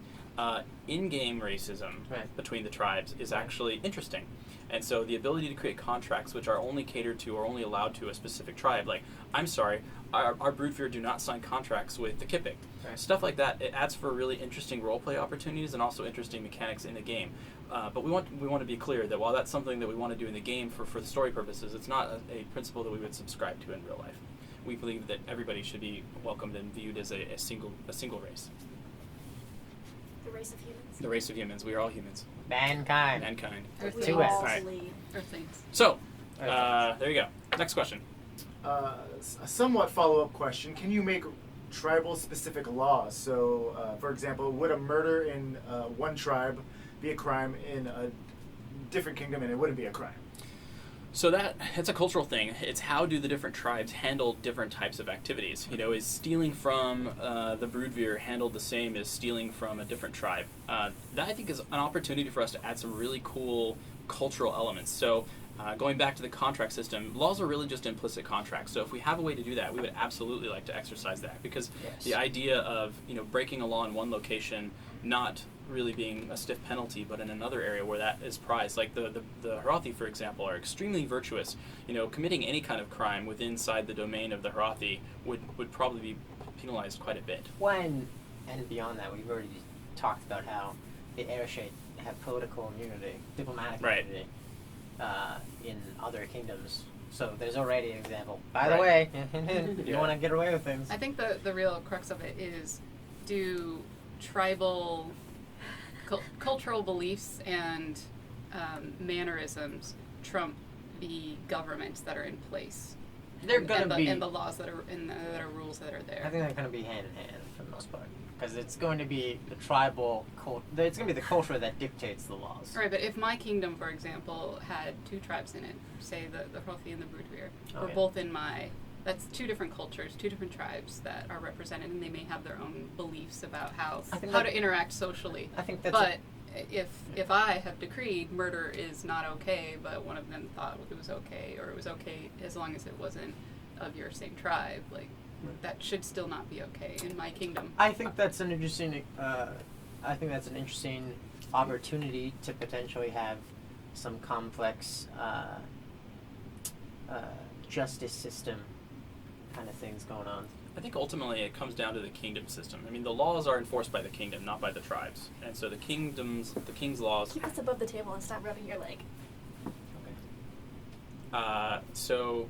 in-game racism Right. between the tribes is actually interesting. And so the ability to create contracts which are only catered to or only allowed to a specific tribe, like, I'm sorry, our Broodfear do not sign contracts with the Kipik. Right. Stuff like that, it adds for really interesting roleplay opportunities and also interesting mechanics in the game. But we want to be clear that while that's something that we want to do in the game for the story purposes, it's not a principle that we would subscribe to in real life. We believe that everybody should be welcomed and viewed as a single race. The race of humans. The race of humans. We are all humans. Mankind. Mankind. We Earthlings. Two S. all Right. bleed. Earthlings. So, Earthlings. there you go. Next question. A somewhat follow-up question. Can you make tribal-specific laws? So, for example, would a murder in one tribe be a crime in a different kingdom and it wouldn't be a crime? So it's a cultural thing. It's how do the different tribes handle different types of activities. You know, is stealing from the Broodveer handled the same as stealing from a different tribe? That I think is an opportunity for us to add some really cool cultural elements. So going back to the contract system, laws are really just implicit contracts. So if we have a way to do that, we would absolutely like to exercise that, because Yes. the idea of, you know, breaking a law in one location, not really being a stiff penalty, but in another area where that is prized, like the Harathi, for example, are extremely virtuous. You know, committing any kind of crime within inside the domain of the Harathi would probably be penalized quite a bit. When, and beyond that, we've already talked about how the Airshade have political immunity, diplomatic Right. immunity, in other kingdoms. So there's already an example. By the Right. way, you Yeah. don't want to get away with things. I think the real crux of it is, do tribal cultural beliefs and mannerisms trump the governments that are in place? They're and gonna the, be. and the laws that are that are rules that are there. I think they're going to be hand in hand for the most part, because it's going to be the tribal culture. It's going to be the culture that dictates the laws. Right, but if my kingdom, for example, had 2 tribes in it, say the Hrothi and the Broodveer, Oh, were yeah. both in my... That's 2 different cultures, 2 different tribes that are represented, and they may have their own beliefs about how I think how that- to interact socially. I think that's. But if I have decreed murder is not okay, but one of them thought it was okay, or it was okay as long as it wasn't of your same tribe, like, that should still not be okay in my kingdom. I think that's an interesting. I think that's an interesting opportunity to potentially have some complex justice system kind of things going on. I think ultimately it comes down to the kingdom system. I mean, the laws are enforced by the kingdom, not by the tribes. And so the king's laws. Keep us above the table and stop rubbing your leg. So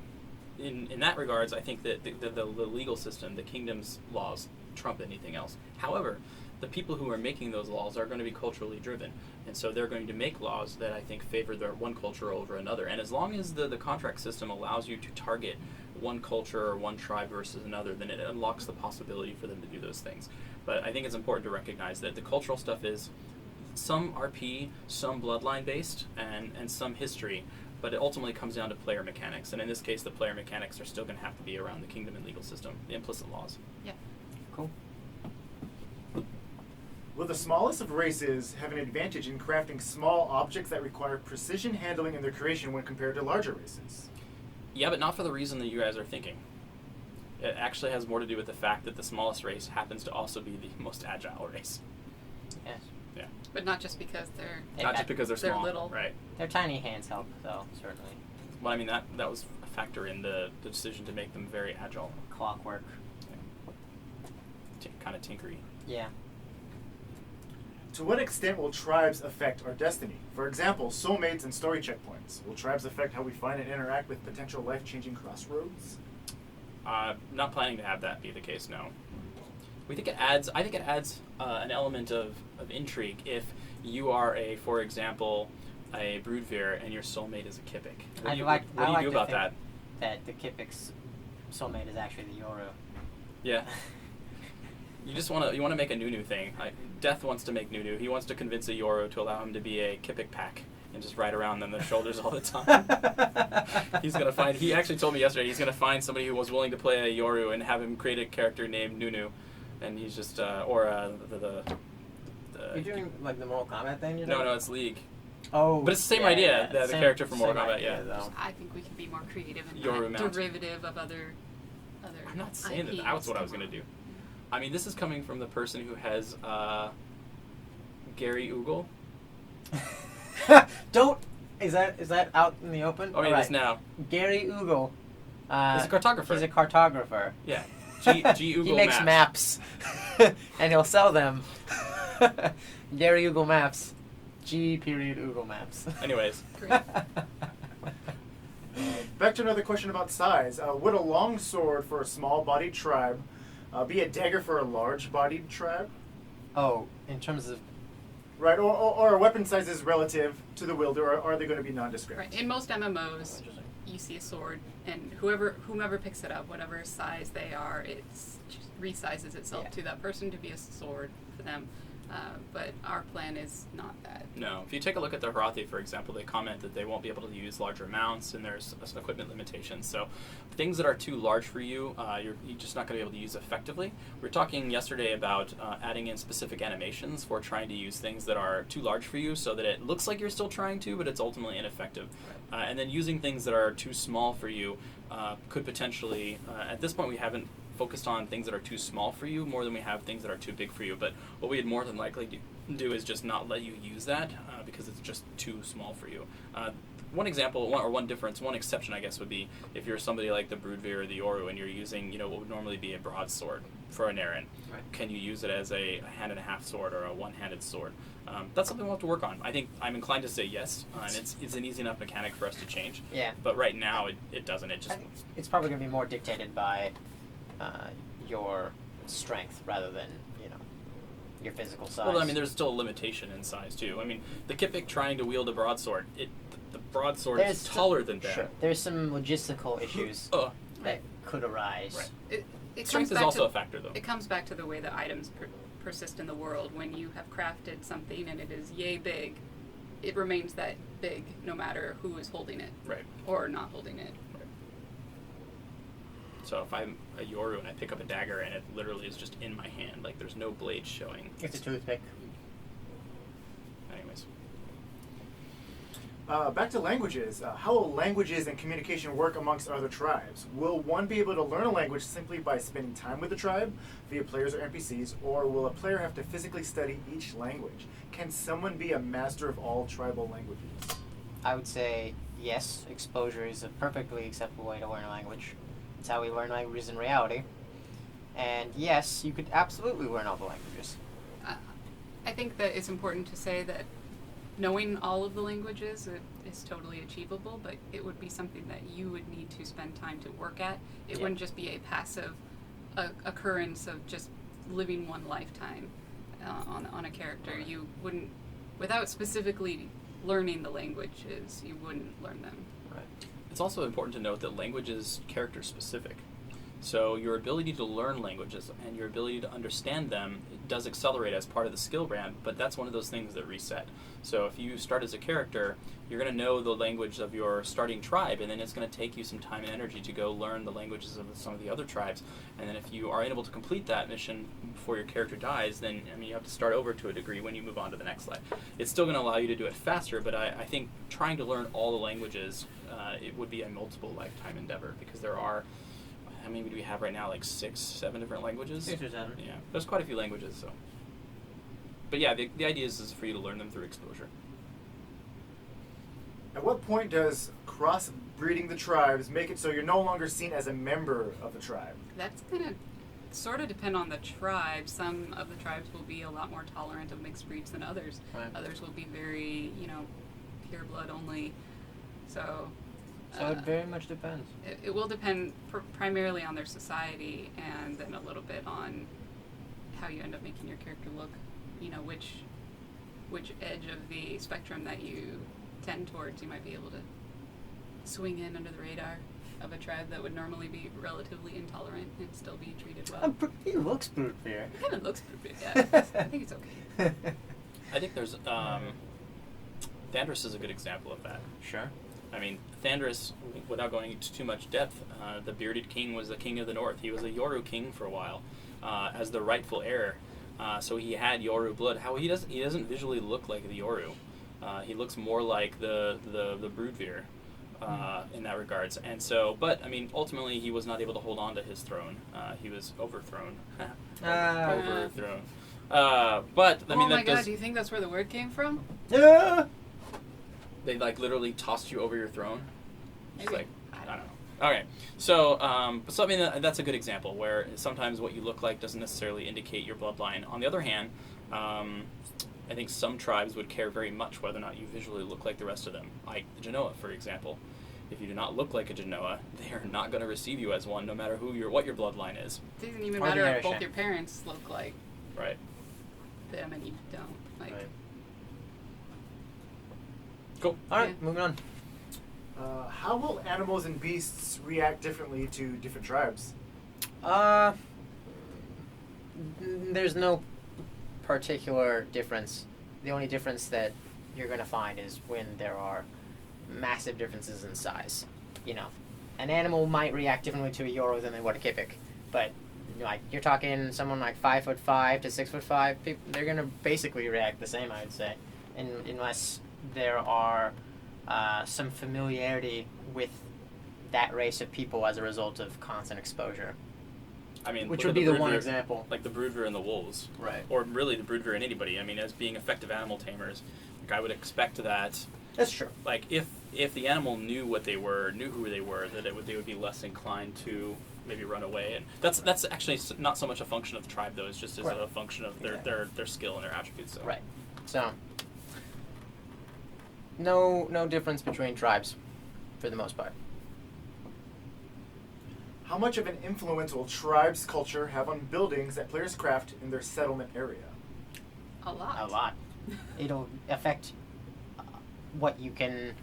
in that regards, I think that the legal system, the kingdom's laws, trump anything else. However, the people who are making those laws are going to be culturally driven, and so they're going to make laws that I think favor their one culture over another. And as long as the contract system allows you to target one culture or one tribe versus another, then it unlocks the possibility for them to do those things. But I think it's important to recognize that the cultural stuff is some RP, some bloodline based, and some history, but it ultimately comes down to player mechanics. And in this case, the player mechanics are still going to have to be around the kingdom and legal system, the implicit laws. Yeah. Cool. Will the smallest of races have an advantage in crafting small objects that require precision handling in their creation when compared to larger races? Yeah, but not for the reason that you guys are thinking. It actually has more to do with the fact that the smallest race happens to also be the most agile race. Yes. Yeah. But not just because they're Not just because they're they're small. little. Right. Their tiny hands help, though, certainly. Well, I mean, that was a factor in the decision to make them very agile. Clockwork. Kind of tinkery. Yeah. To what extent will tribes affect our destiny? For example, soulmates and story checkpoints. Will tribes affect how we find and interact with potential life-changing crossroads? Not planning to have that be the case, no. I think it adds an element of intrigue if you are for example, a Broodveer and your soulmate is a Kipik. What do you do about that? That the Kipik's soulmate is actually the Yoru. Yeah. You want to make a Nunu thing. Death wants to make Nunu. He wants to convince a Yoru to allow him to be a Kipik pack and just ride around on their shoulders all the time. He actually told me yesterday he's gonna find somebody who was willing to play a Yoru and have him create a character named Nunu, and he's just You're doing like the Mortal Kombat thing? No, it's League. Oh. But it's the same idea. The character from Mortal Kombat. Idea, Yeah. though. I think we can be more creative and Yoru not mount. derivative of other. I'm not saying that IPs. that's what I was gonna do. I mean, this is coming from the person who has Gary Oogle. Don't. Is that out in the open? Oh, it is now. Gary Oogle. He's a cartographer. He's a cartographer. Yeah. G Oogle He makes maps, and he'll sell them. Gary Oogle Maps. Oogle Maps. Anyways. Great. Back to another question about size. Would a long sword for a small-bodied tribe be a dagger for a large-bodied tribe? Oh, in terms of... Right, or are weapon sizes relative to the wielder, or are they going to be nondescript? Right. In most MMOs, you see a sword, and whomever picks it up, whatever size they are, it just resizes itself to that person to be a sword for them. But our plan is not that. No. If you take a look at the Harathi, for example, they comment that they won't be able to use larger mounts, and there's some equipment limitations. So things that are too large for you, you're just not going to be able to use effectively. We were talking yesterday about adding in specific animations for trying to use things that are too large for you so that it looks like you're still trying to, but it's ultimately ineffective. And then using things that are too small for you could potentially, at this point we haven't focused on things that are too small for you more than we have things that are too big for you. But what we'd more than likely do is just not let you use that because it's just too small for you. One example, one difference, one exception, I guess, would be if you're somebody like the Broodveer or the Yoru and you're using, what would normally be a broadsword for an Aaron. Right. Can you use it as a hand-and-a-half sword or a one-handed sword? That's something we'll have to work on. I think I'm inclined to say yes, and it's an easy enough mechanic for us to change. Yeah. But right now, it doesn't. It just... I think it's probably going to be more dictated by your strength rather than, your physical size. Well, I mean, there's still a limitation in size, too. I mean, the Kipik trying to wield a broadsword, the broadsword is taller than that. Sure. There's some logistical issues that could arise. Right. It Strength comes is back also to, a factor, though. It comes back to the way that items persist in the world. When you have crafted something and it is yay big, it remains that big no matter who is holding it. Right. Or not holding it. So if I'm a Yoru and I pick up a dagger and it literally is just in my hand, like there's no blade showing. It's a toothpick. Anyways. Back to languages. How will languages and communication work amongst other tribes? Will one be able to learn a language simply by spending time with the tribe, via players or NPCs, or will a player have to physically study each language? Can someone be a master of all tribal languages? I would say yes, exposure is a perfectly acceptable way to learn a language. It's how we learn languages in reality. And yes, you could absolutely learn all the languages. I think that it's important to say that knowing all of the languages is totally achievable, but it would be something that you would need to spend time to work at. It wouldn't just be a passive occurrence of just living one lifetime on a character. You wouldn't, without specifically learning the languages, you wouldn't learn them. Right. It's also important to note that language is character specific. So your ability to learn languages and your ability to understand them does accelerate as part of the skill ramp, but that's one of those things that reset. So if you start as a character, you're going to know the language of your starting tribe, and then it's going to take you some time and energy to go learn the languages of some of the other tribes. And then if you are able to complete that mission before your character dies, then you have to start over to a degree when you move on to the next life. It's still going to allow you to do it faster, but I think trying to learn all the languages, it would be a multiple lifetime endeavor, because there are, how many do we have right now? Like 6, 7 different languages? 6 or 7. Yeah, there's quite a few languages, so. But yeah, the idea is for you to learn them through exposure. At what point does crossbreeding the tribes make it so you're no longer seen as a member of the tribe? That's going to sort of depend on the tribe. Some of the tribes will be a lot more tolerant of mixed breeds than others. Right. Others will be very, pure blood only. So it very much depends. it will depend primarily on their society, and then a little bit on how you end up making your character look. Which edge of the spectrum that you tend towards. You might be able to swing in under the radar of a tribe that would normally be relatively intolerant and still be treated well. He looks brute fair. It kind of looks pretty, yeah. I think it's okay. I think there's, Thandris is a good example of that. Sure. I mean, Thandris, without going into too much depth, the bearded king was the king of the north. He was a Yoru king for a while, as the rightful heir. So he had Yoru blood. How he doesn't visually look like the Yoru. He looks more like the Broodveer in that regards. And so, but I mean, ultimately he was not able to hold on to his throne. He was overthrown. Overthrown. But I mean, oh my that god, does. do you think that's where the word came from? Yeah. They like literally tossed you over your throne. Just Maybe. like, I don't know. Okay, so I mean that's a good example where sometimes what you look like doesn't necessarily indicate your bloodline. On the other hand, I think some tribes would care very much whether or not you visually look like the rest of them. Like the Genoa, for example. If you do not look like a Genoa, they are not going to receive you as one, no matter what your bloodline is. It doesn't even Or the matter if Irish, both yeah. your parents look like Right. them and you don't. Like, Right. Cool. All right, Yeah. moving on. How will animals and beasts react differently to different tribes? There's no particular difference. The only difference that you're going to find is when there are massive differences in size. An animal might react differently to a Yoru than they would a Kipik, but like you're talking someone like 5'5" to 6'5", they're going to basically react the same, I would say, unless there are some familiarity with that race of people as a result of constant exposure. I mean, Which look would at be the the one Broodveer, example. like the Broodveer and the wolves. Right. Or really the Broodveer and anybody. I mean, as being effective animal tamers, like I would expect that. That's true. Like if the animal knew what they were, knew who they were, that they would be less inclined to maybe run away. And that's actually not so much a function of the tribe though. It's just as Right. a function of their skill and their attributes. So. Right. So, no difference between tribes, for the most part. How much of an influence will tribes' culture have on buildings that players craft in their settlement area? a lot. A lot. It'll affect what you can.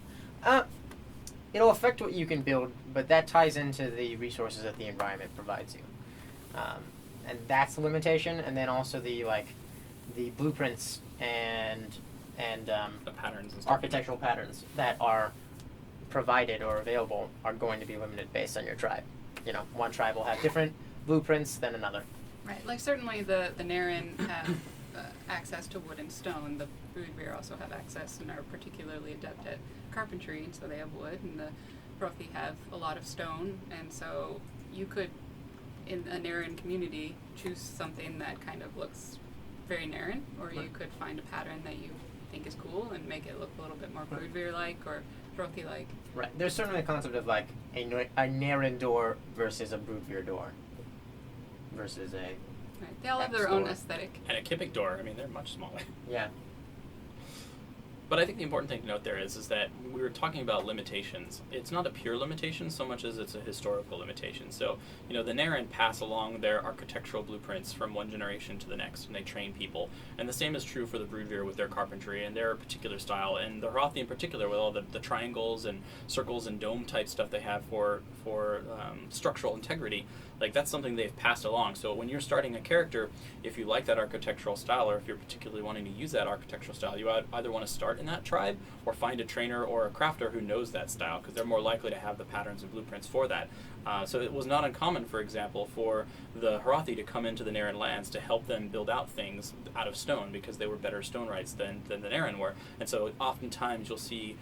It'll affect what you can build, but that ties into the resources that the environment provides you, and that's the limitation. And then also the blueprints and The patterns and stuff. architectural patterns that are provided or available are going to be limited based on your tribe. One tribe will have different blueprints than another. Right, like certainly the Naren have access to wood and stone. The Broodveer also have access and are particularly adept at carpentry, and so they have wood, and the Prothi have a lot of stone, and so you could, in a Naren community, choose something that kind of looks very Naren, or you could find a pattern that you think is cool and make it look a little bit more Broodveer-like or Prothi-like. Right. There's certainly a concept of like a Naren door versus a Broodveer door versus a Right. They all have their own aesthetic. And a Kipik door. I mean, they're much smaller. yeah. But I think the important thing to note there is that we were talking about limitations. It's not a pure limitation so much as it's a historical limitation. So, the Naren pass along their architectural blueprints from one generation to the next, and they train people. And the same is true for the Broodveer with their carpentry and their particular style, and the Hrothi in particular with all the triangles and circles and dome type stuff they have for structural integrity. Like, that's something they've passed along. So when you're starting a character, if you like that architectural style, or if you're particularly wanting to use that architectural style, you either want to start in that tribe or find a trainer or a crafter who knows that style, because they're more likely to have the patterns and blueprints for that. So it was not uncommon, for example, for the Hrothi to come into the Naren lands to help them build out things out of stone, because they were better stone wrights than the Naren were. And so oftentimes you'll see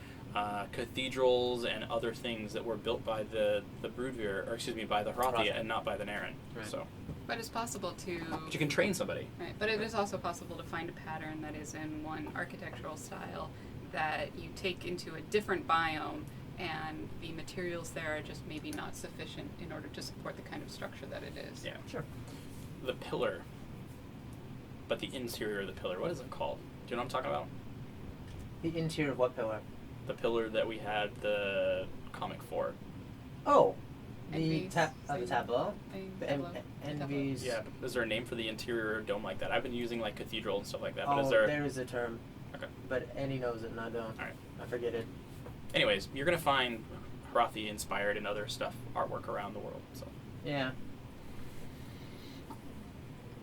cathedrals and other things that were built by the Broodveer, or excuse me, by the Hrothi and not by the Naren. Right. So, But it's possible to. but you can train somebody. Right, but it is also possible to find a pattern that is in one architectural style that you take into a different biome, and the materials there are just maybe not sufficient in order to support the kind of structure that it is. Yeah. Sure. The pillar, but the interior of the pillar. What is it called? Do you know what I'm talking about? The interior of what pillar? The pillar that we had the comic for. Oh, the Envy's the thing. tableau. Thing, The tableau. Envy's. Yeah. Is there a name for the interior dome like that? I've been using like cathedral and stuff like that. But Oh, is there? there is a term. Okay. But Eddie knows it and I don't. All right. I forget it. Anyways, you're gonna find Hrothi inspired and other stuff, artwork around the world. So. Yeah.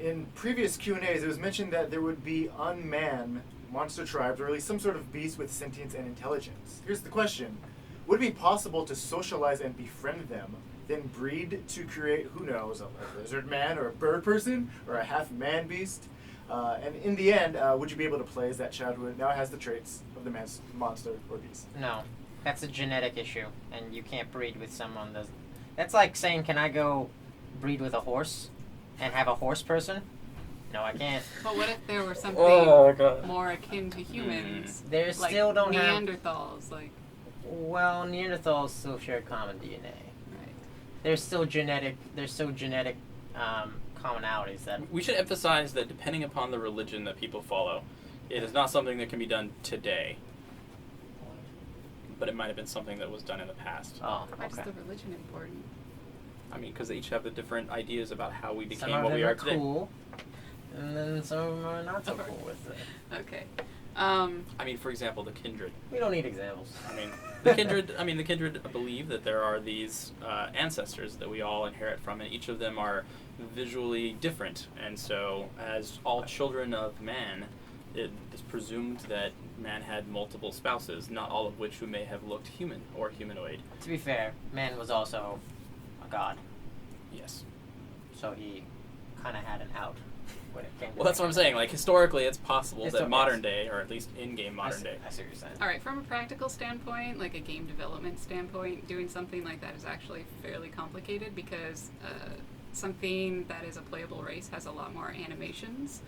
In previous Q&As, it was mentioned that there would be unmanned monster tribes, or at least some sort of beast with sentience and intelligence. Here's the question. Would it be possible to socialize and befriend them, then breed to create, who knows, a lizard man or a bird person or a half-man beast? And in the end, would you be able to play as that child who now has the traits of the man's monster or beast? No. That's a genetic issue, and you can't breed with someone that's... That's like saying, can I go breed with a horse and have a horse person? No, I can't. But what if there were something God. more akin to humans? They Like still don't have... Neanderthals, like, Well, Neanderthals still share common DNA. right. There's still genetic commonalities that... We should emphasize that depending upon the religion that people follow, it is not something that can be done today, but it might have been something that was done in the past. Oh, Why is okay. the religion important? I mean, because they each have the different ideas about how we Some became of what them we are are today. cool, and then some of them are not so Okay. cool with it. Okay. I mean, for example, the kindred. We don't need examples. I mean, the kindred believe that there are these ancestors that we all inherit from, and each of them are visually different. And so, as all children of man, it is presumed that man had multiple spouses, not all of which who may have looked human or humanoid. To be fair, man was also a god, Yes. so he kind of had an out when it came to Well, that's what I'm saying. Like, historically, it's possible that Historically, modern yes. day, or at least in-game modern day. I see what you're saying. All right, from a practical standpoint, like a game development standpoint, doing something like that is actually fairly complicated because something that is a playable race has a lot more animations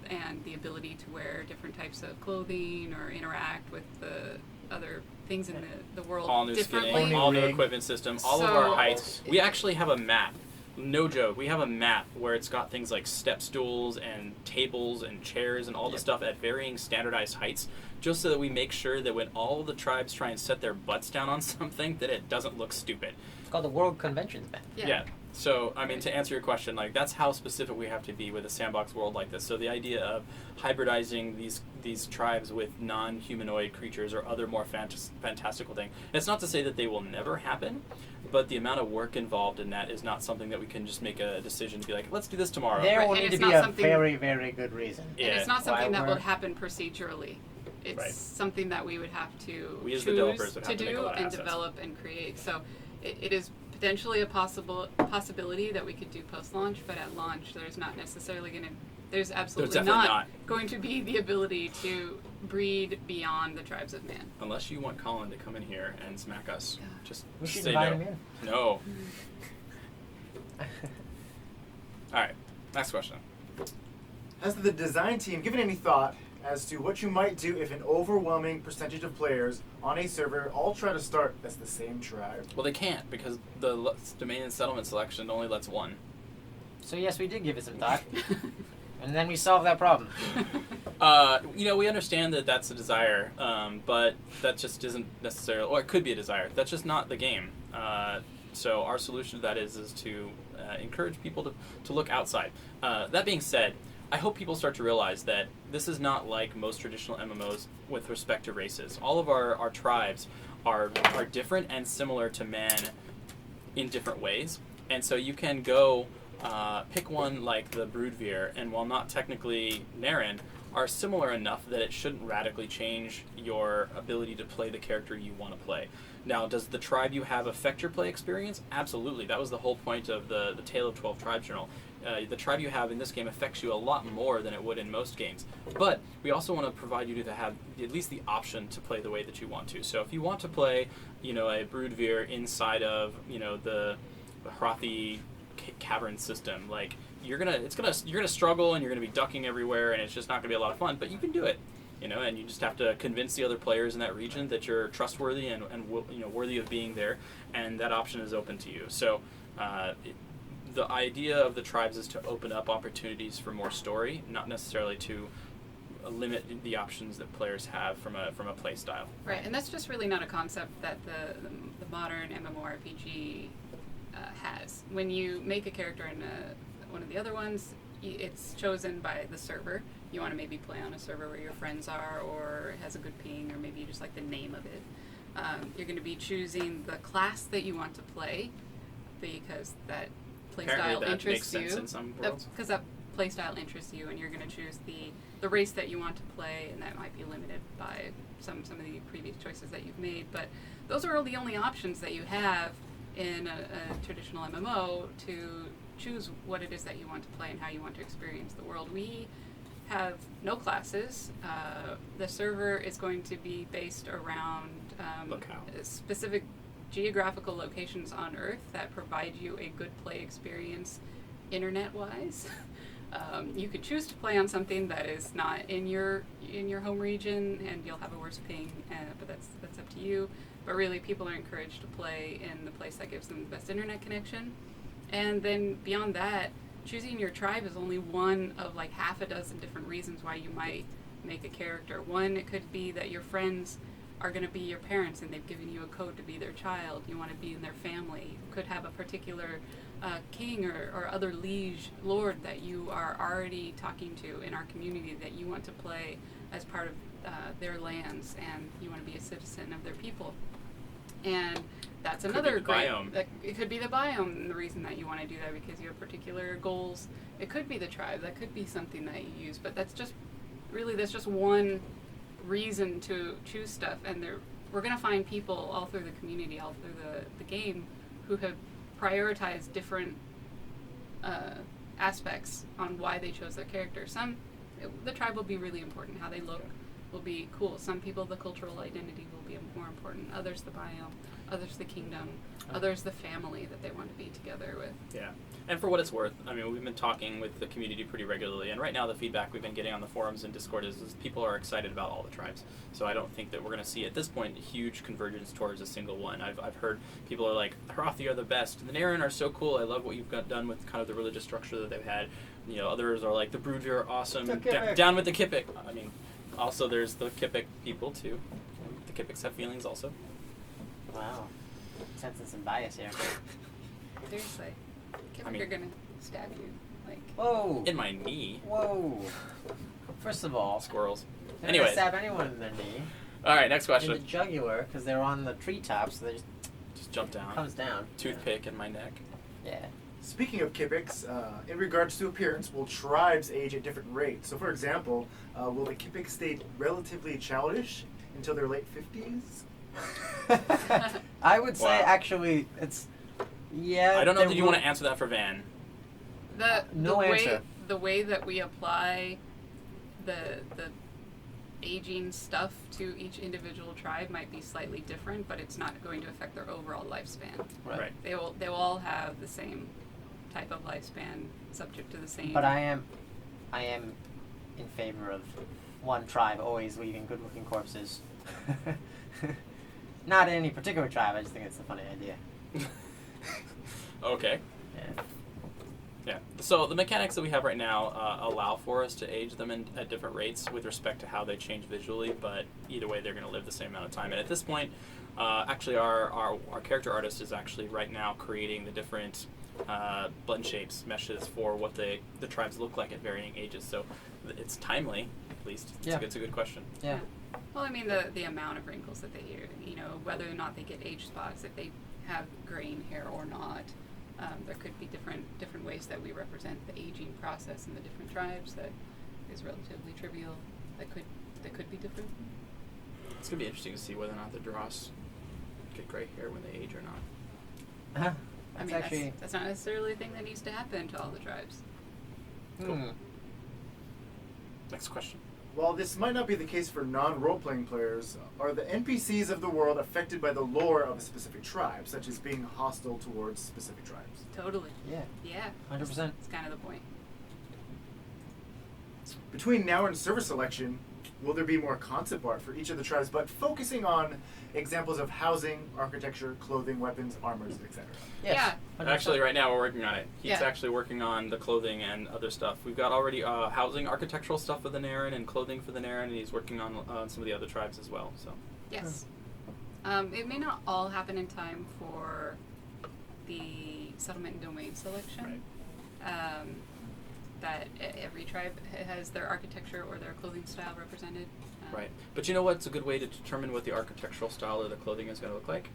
and the ability to wear different types of clothing or interact with the other things in the world All new differently. skinning, all new rig. equipment system, all of our So- heights. We actually have a map. No joke. We have a map where it's got things like step stools and tables and chairs and all the Yep. stuff at varying standardized heights, just so that we make sure that when all the tribes try and set their butts down on something, that it doesn't look stupid. It's called the World Conventions Map. Yeah. So, I mean, to answer your question, like, that's how specific we have to be with a sandbox world like this. So the idea of hybridizing these tribes with non-humanoid creatures or other more fantastical things, it's not to say that they will never happen, but the amount of work involved in that is not something that we can just make a decision to be like, let's do this tomorrow. There Right, will and need to it's be not a something- very, very good reason. Yeah. And it's not something Why that we're- would happen procedurally. It's Right. something that we would have to We as choose developers would to have to make a do lot of and assets. develop and create. So it is potentially a possibility that we could do post-launch, but at launch there's not necessarily going to there's absolutely definitely not not. going to be the ability to breed beyond the tribes of man. Unless you want Colin to come in here and smack us. Yeah. Just We should say invite no. him in. No. Alright, next question. Has the design team given any thought as to what you might do if an overwhelming percentage of players on a server all try to start as the same tribe? Well, they can't because the domain and settlement selection only lets one. So yes, we did give it some thought, and then we solved that problem. We understand that that's a desire, but that just isn't necessarily, or it could be a desire. That's just not the game. So our solution to that is to encourage people to look outside. That being said, I hope people start to realize that this is not like most traditional MMOs with respect to races. All of our tribes are different and similar to man in different ways. And so you can go pick one like the Broodveer, and while not technically Naren, are similar enough that it shouldn't radically change your ability to play the character you want to play. Now, does the tribe you have affect your play experience? Absolutely. That was the whole point of the Tale of 12 Tribes Journal. The tribe you have in this game affects you a lot more than it would in most games. But we also want to provide you to have at least the option to play the way that you want to. So if you want to play, a Broodveer inside of, the Hrothi cavern system, like you're gonna struggle and you're gonna be ducking everywhere and it's just not gonna be a lot of fun, but you can do it, and you just have to convince the other players in that region that you're trustworthy and worthy of being there, and that option is open to you. So the idea of the tribes is to open up opportunities for more story, not necessarily to limit the options that players have from a play style. Right, and that's just really not a concept that the modern MMORPG has. When you make a character in one of the other ones, it's chosen by the server. You want to maybe play on a server where your friends are, or has a good ping, or maybe you just like the name of it. You're going to be choosing the class that you want to play, because that playstyle interests you. In some worlds. Because that playstyle interests you, and you're going to choose the race that you want to play, and that might be limited by some of the previous choices that you've made. But those are the only options that you have in a traditional MMO to choose what it is that you want to play and how you want to experience the world. We have no classes. The server is going to be based around specific geographical locations on Earth that provide you a good play experience internet-wise. You could choose to play on something that is not in your home region, and you'll have a worse ping, but that's up to you. But really, people are encouraged to play in the place that gives them the best internet connection. And then beyond that, choosing your tribe is only one of like half a dozen different reasons why you might make a character. One, it could be that your friends are going to be your parents and they've given you a code to be their child. You want to be in their family. You could have a particular king or other liege lord that you are already talking to in our community that you want to play as part of their lands, and you want to be a citizen of their people. And that's another great biome. It could be the biome, and the reason that you want to do that because you have particular goals. It could be the tribe. That could be something that you use, but that's just one reason to choose stuff. And we're going to find people all through the community, all through the game, who have prioritized different aspects on why they chose their character. The tribe will be really important. How they look will be cool. Some people, the cultural identity will be more important. Others, the biome. Others, the kingdom. Others, the family that they want to be together with. Yeah. And for what it's worth, I mean, we've been talking with the community pretty regularly, and right now the feedback we've been getting on the forums and Discord is people are excited about all the tribes. So I don't think that we're going to see, at this point, a huge convergence towards a single one. I've heard people are like, the Hrothi are the best, the Naren are so cool, I love what you've got done with kind of the religious structure that they've had. Others are like, the Broodveer are awesome, down with the Kipik. I mean, also there's the Kipik people, too. The Kipiks have feelings also. Wow. Sensing some bias here. Seriously. They're gonna stab you. Like, whoa! In my knee. Whoa! First of all, squirrels. They're Anyway, gonna stab anyone in their knee. All right, next question. In the jugular, because they're on the treetops, so they just jump down. Comes down. Toothpick in my neck. Yeah. Speaking of Kipiks, in regards to appearance, will tribes age at different rates? So, for example, will the Kipik stay relatively childish until their late 50s? I would say actually it's. Yeah. I don't know that you want to answer that for Van. The way that we apply the aging stuff to each individual tribe might be slightly different, but it's not going to affect their overall lifespan. Right. They will all have the same type of lifespan, subject to the same. But I am in favor of one tribe always leaving good-looking corpses. Not in any particular tribe. I just think it's a funny idea. Okay. Yeah. Yeah. So the mechanics that we have right now allow for us to age them at different rates with respect to how they change visually, but either way, they're going to live the same amount of time. And at this point, actually, our character artist is actually right now creating the different blend shapes, meshes for what the tribes look like at varying ages. So it's timely, at least. It's a good question. Yeah. Well, I mean, the amount of wrinkles that they hear, whether or not they get age spots, if they have graying hair or not. There could be different ways that we represent the aging process in the different tribes that is relatively trivial. That could be different. It's gonna be interesting to see whether or not the Dross get gray hair when they age or not. Uh-huh. I mean, that's not necessarily a thing that needs to happen to all the tribes. Cool. Next question. While this might not be the case for non-role-playing players, are the NPCs of the world affected by the lore of a specific tribe, such as being hostile towards specific tribes? Totally. Yeah. Yeah. 100%. It's kind of the point. Between now and server selection, will there be more concept art for each of the tribes, but focusing on examples of housing, architecture, clothing, weapons, armors, etc.? Yes. Yeah. 100%. Actually, right now we're working on it. He's Yeah. actually working on the clothing and other stuff. We've got already housing, architectural stuff for the Naren and clothing for the Naren, and he's working on some of the other tribes as well. So. Yes. It may not all happen in time for the settlement and domain selection. Right. That every tribe has their architecture or their clothing style represented. Right. But you know what's a good way to determine what the architectural style or the clothing is going to look like?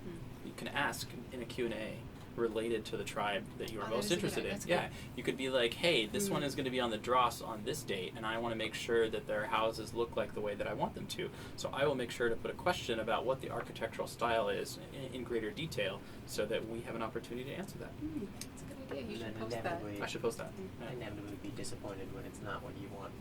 You can ask in a Q&A related to the tribe that you are most interested in. That's Yeah. good. You could be like, hey, this one is going to be on the Dross on this date, and I want to make sure that their houses look like the way that I want them to. So I will make sure to put a question about what the architectural style is in greater detail so that we have an opportunity to answer that. That's a good idea. You should And post that. inevitably- I should post that. Yeah. Inevitably be disappointed when it's not what you want.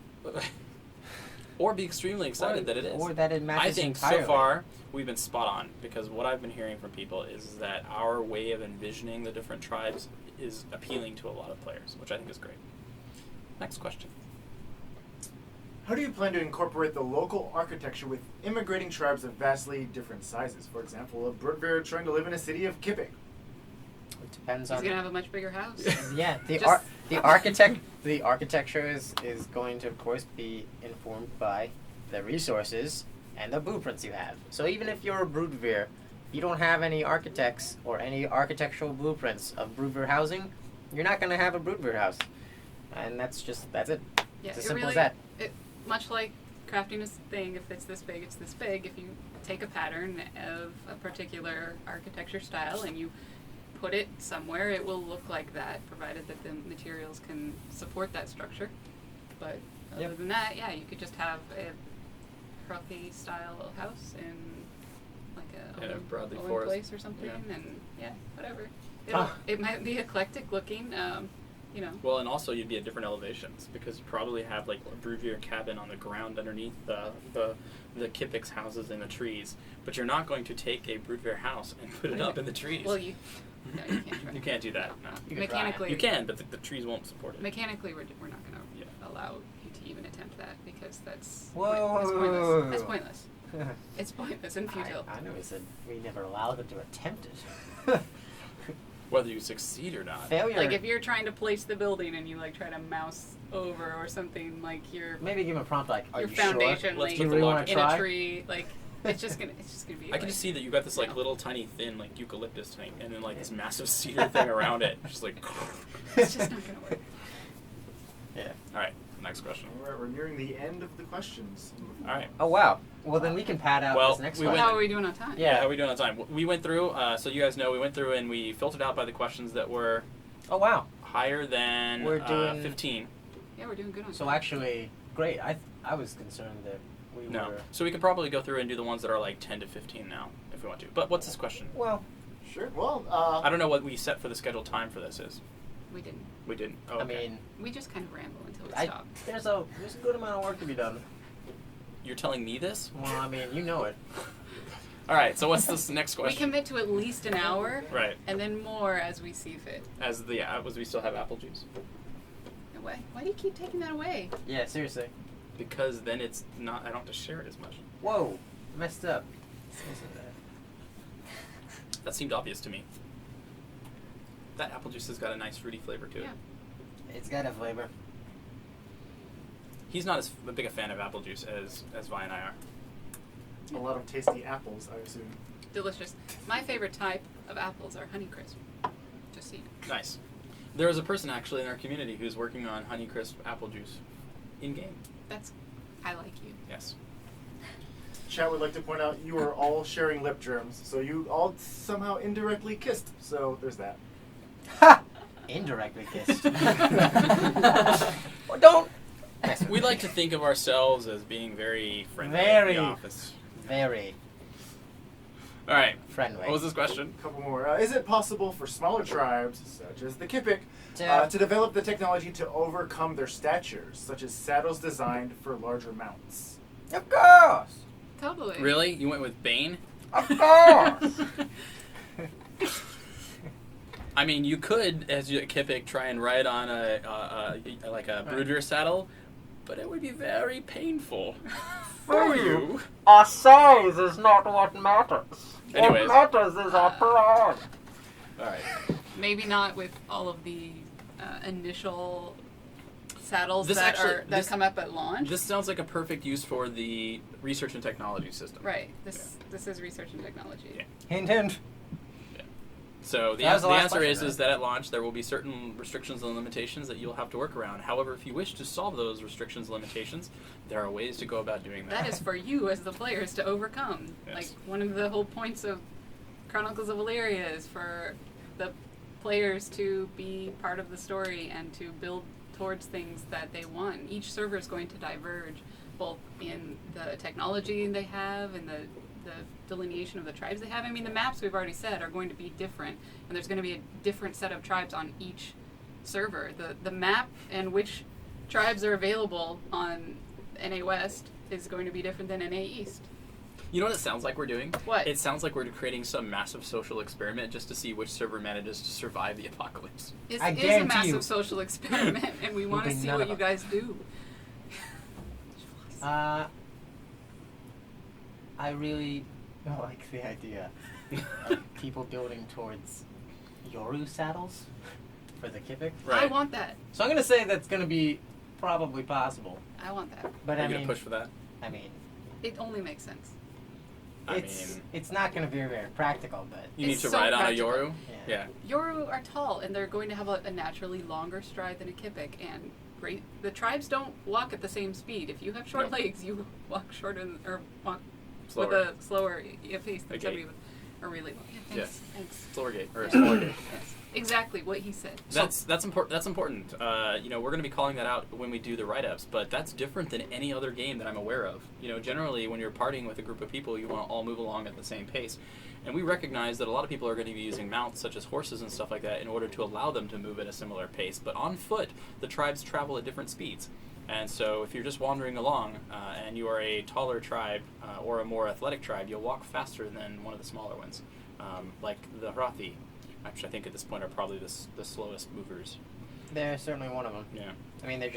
Or be extremely excited that it is. Or that it matches I think entirely. so far we've been spot on, because what I've been hearing from people is that our way of envisioning the different tribes is appealing to a lot of players, which I think is great. Next question. How do you plan to incorporate the local architecture with immigrating tribes of vastly different sizes? For example, a Broodbear trying to live in a city of Kipping. It depends He's on. gonna have a much bigger house. Yeah, Just- the architecture is going to of course be informed by the resources and the blueprints you have. So even if you're a Broodveer, you don't have any architects or any architectural blueprints of Broodveer housing, you're not going to have a Broodveer house. And that's it. Yeah, It's as it simple really, as that. Much like crafting a thing, if it's this big, it's this big. If you take a pattern of a particular architecture style and you put it somewhere, it will look like that, provided that the materials can support that structure. But other than that, yeah, you could just have a Crothy style house in like a Broadleaf Owen Forest. place or something, Yeah. and whatever. Ah. It might be eclectic looking, Well, and also you'd be at different elevations, because you probably have like a Broodveer cabin on the ground underneath the Kipix houses in the trees, but you're not going to take a Broodveer house and put it up in the trees. Well, you can't try. You can't do that. No. You can try. Mechanically, You can, but the trees won't support it. Mechanically, we're not going to allow you to even attempt that, because that's Whoa. That's pointless. It's pointless and futile. I know we said we never allowed them to attempt it. Whether you succeed or not. Failure. Like if you're trying to place the building and you like try to mouse over or something, like your Maybe give him a prompt like, are your you foundation sure? Let's link put You the really logic want to in a try? tree, like it's just gonna be. I can just see that you got this like No. little tiny thin like eucalyptus thing, and then like this massive cedar thing around it, just like. It's just not gonna work. Yeah. All right, next question. All right, we're nearing the end of the questions. All right. Oh wow. Well then we can pad out Well, this next we one. went- How are we doing on time? Yeah. How are we doing on time? We went through, so you guys know, we went through and we filtered out by the questions that were Oh wow. higher than We're doing- 15. Yeah, we're doing good on So time. actually, great. I was concerned that we No. were. So we could probably go through and do the ones that are like 10 to 15 now, if we want to. But what's this question? Well, Sure. Well, I don't know what we set for the scheduled time for this is. We didn't. We didn't. Oh, I okay. mean, We just kind of ramble until we I, stop. there's a good amount of work to be done. You're telling me this? Well, I mean, you know it. All right, so what's this next We question? commit to at least an hour, Right. and then more as we see fit. As we still have apple juice. And why do you keep taking that away? Yeah, seriously. Because then it's not, I don't have to share it as much. Whoa, messed up. That seemed obvious to me. That apple juice has got a nice fruity flavor to it. Yeah. It's got a flavor. He's not as big a fan of apple juice as Vye and I are. A lot of tasty apples, I assume. Delicious. My favorite type of apples are Honeycrisp. Just so you know. Nice. There is a person actually in our community who's working on Honeycrisp apple juice in-game. I like you. Yes. Chat would like to point out you are all sharing lip germs, so you all somehow indirectly kissed. So there's that. Ha! Indirectly kissed. Well, don't. We like to think of ourselves as being very friendly Very. in the office. Very All right. friendly. What was this question? A couple more. Is it possible for smaller tribes, such as the Kipik, Yeah. to develop the technology to overcome their statures, such as saddles designed for larger mounts? Of course. Totally. Really? You went with Bane? Of course. I mean, you could, as a Kipik, try and ride on a broodrear saddle, but it would be very painful for you. Our size is not what matters. Anyways. What matters is our pride. All right. Maybe not with all of the initial saddles This that actually- this- come up at launch. This sounds like a perfect use for the research and technology system. Right. This is research and technology. Yeah. Hint, hint. So the That was the last answer question, is that at launch there will be certain restrictions and limitations that you'll have to work around. However, if you wish to solve those restrictions and limitations, there are ways to go about doing that. That is for you as the players to overcome. Yes. Like, one of the whole points of Chronicles of Elyria is for the players to be part of the story and to build towards things that they want. Each server is going to diverge both in the technology they have and the delineation of the tribes they have. I mean, the maps we've already said are going to be different, and there's going to be a different set of tribes on each server. The map and which tribes are available on NA West is going to be different than NA East. You know what it sounds like we're doing? What? It sounds like we're creating some massive social experiment just to see which server manages to survive the apocalypse. It I is a guarantee massive you. social experiment, and we want to There'll be see none what of you us. guys do. I really like the idea of people building towards Yoru saddles for the Kipik. Right. I want that. So I'm gonna say that's gonna be probably possible. I want that. But Are I you mean, gonna push for that? I mean, It only makes sense. I it's mean, it's not gonna be very practical, but you need It's to so ride on practical. a Yoru? Yeah. Yoru are tall, and they're going to have a naturally longer stride than a Kipik, and the tribes don't walk at the same speed. If you have short Nope. legs, you walk shorter or walk Slower. with a slower pace than A somebody gait. with a really long. Yeah, thanks. Thanks. Slower gate. Or slower gate. Yes. Exactly what he said. That's important. That's important. You know, we're going to be calling that out when we do the write-ups, but that's different than any other game that I'm aware of. You know, generally when you're partying with a group of people, you want to all move along at the same pace, and we recognize that a lot of people are going to be using mounts such as horses and stuff like that in order to allow them to move at a similar pace. But on foot, the tribes travel at different speeds, and so if you're just wandering along and you are a taller tribe or a more athletic tribe, you'll walk faster than one of the smaller ones, like the Hrathi. Which I think at this point are probably the slowest movers. they're certainly one of them. Yeah. I mean, they're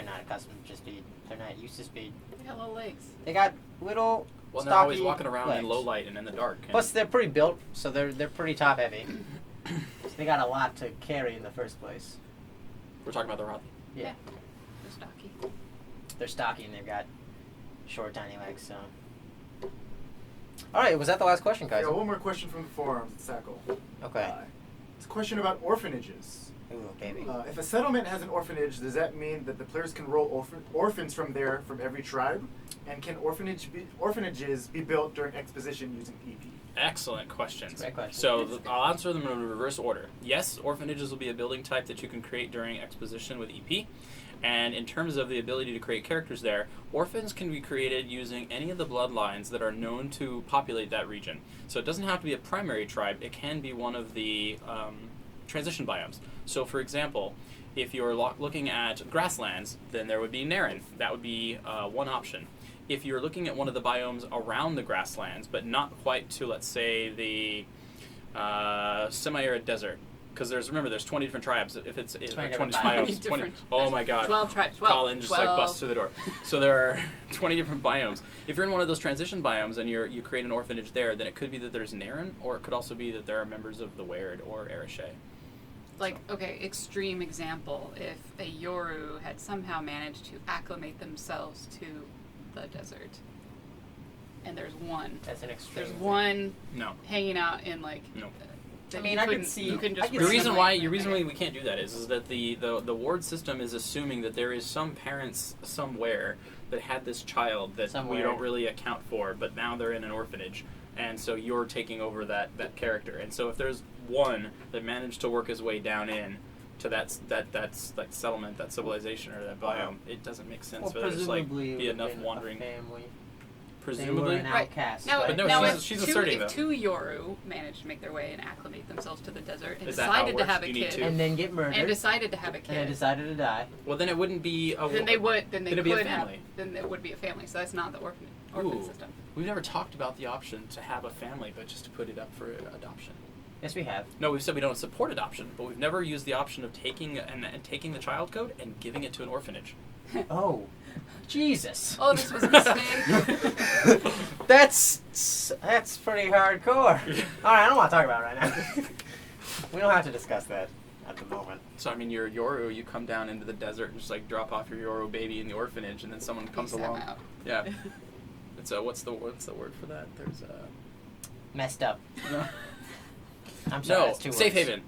not accustomed to speed. They're not used to speed. They got little legs. They got little Well, stocky they're always walking around legs. in low light and in the dark. And Plus, they're pretty built, so they're pretty top heavy. So they got a lot to carry in the first place. we're talking about the Hrathi. Yeah. They're stocky. They're stocky and they've got short, tiny legs. So. All right, was that the last question, guys? Yeah, one more question from the forums. Sackle. Okay. It's a question about orphanages. Ooh, baby. If a settlement has an orphanage, does that mean that the players can roll orphans from there from every tribe? And can orphanages be built during exposition using EP? Excellent questions. Great question. So I'll answer them in reverse order. Yes, orphanages will be a building type that you can create during exposition with EP. And in terms of the ability to create characters there, orphans can be created using any of the bloodlines that are known to populate that region. So it doesn't have to be a primary tribe. It can be one of the transition biomes. So for example, if you're looking at grasslands, then there would be Naren. That would be one option. If you're looking at one of the biomes around the grasslands, but not quite to, let's say, the semi-arid desert, because there's 20 different tribes. If it's 20 20 different biomes, biomes. 20. Oh my God! 12 tribes. 12. Colin just like busts through the door. So there are 20 different biomes. If you're in one of those transition biomes and you create an orphanage there, then it could be that there's Naren, or it could also be that there are members of the Weird or Erishe. like, okay, extreme example, if a Yoru had somehow managed to acclimate themselves to the desert, and there's one. That's an extreme. There's one No. hanging out in, like... No. that I mean, you I could couldn't- see- You can I just could The see- reason assimilate. why we can't do that is that the ward system is assuming that there is some parents somewhere that had this child that we Somewhere. don't really account for, but now they're in an orphanage, and so you're taking over that character. And so if there's one that managed to work his way down in to that settlement, that civilization, or that biome, it doesn't make sense Well, for there to just, like, presumably be it would've enough been wandering. a family. Presumably, They were an Right. outcast. Now, right? But no, now she's if asserting, if though. two Yoru managed to make their way and acclimate themselves to the desert and Is that how it decided to works? have a You need kid, two? and then get murdered. and decided to have a and they kid, decided to die. well, then it wouldn't be a. then they it'd be a could have, family. then it would be a family. So that's not the orphan Ooh. system. We've never talked about the option to have a family, but just to put it up for adoption. Yes, we have. No, we've said we don't support adoption, but we've never used the option of taking taking the child code and giving it to an orphanage. Oh, Jesus. Oh, this was a mistake. That's pretty hardcore. All right, I don't want to talk about it right now. We don't have to discuss that at the moment. So I mean, you're Yoru. You come down into the desert and just like drop off your Yoru baby in the orphanage, and then someone comes Peace, I'm along. out. Yeah. It's what's the word for that? There's Messed up. no. I'm sorry, No, that's two safe words. haven.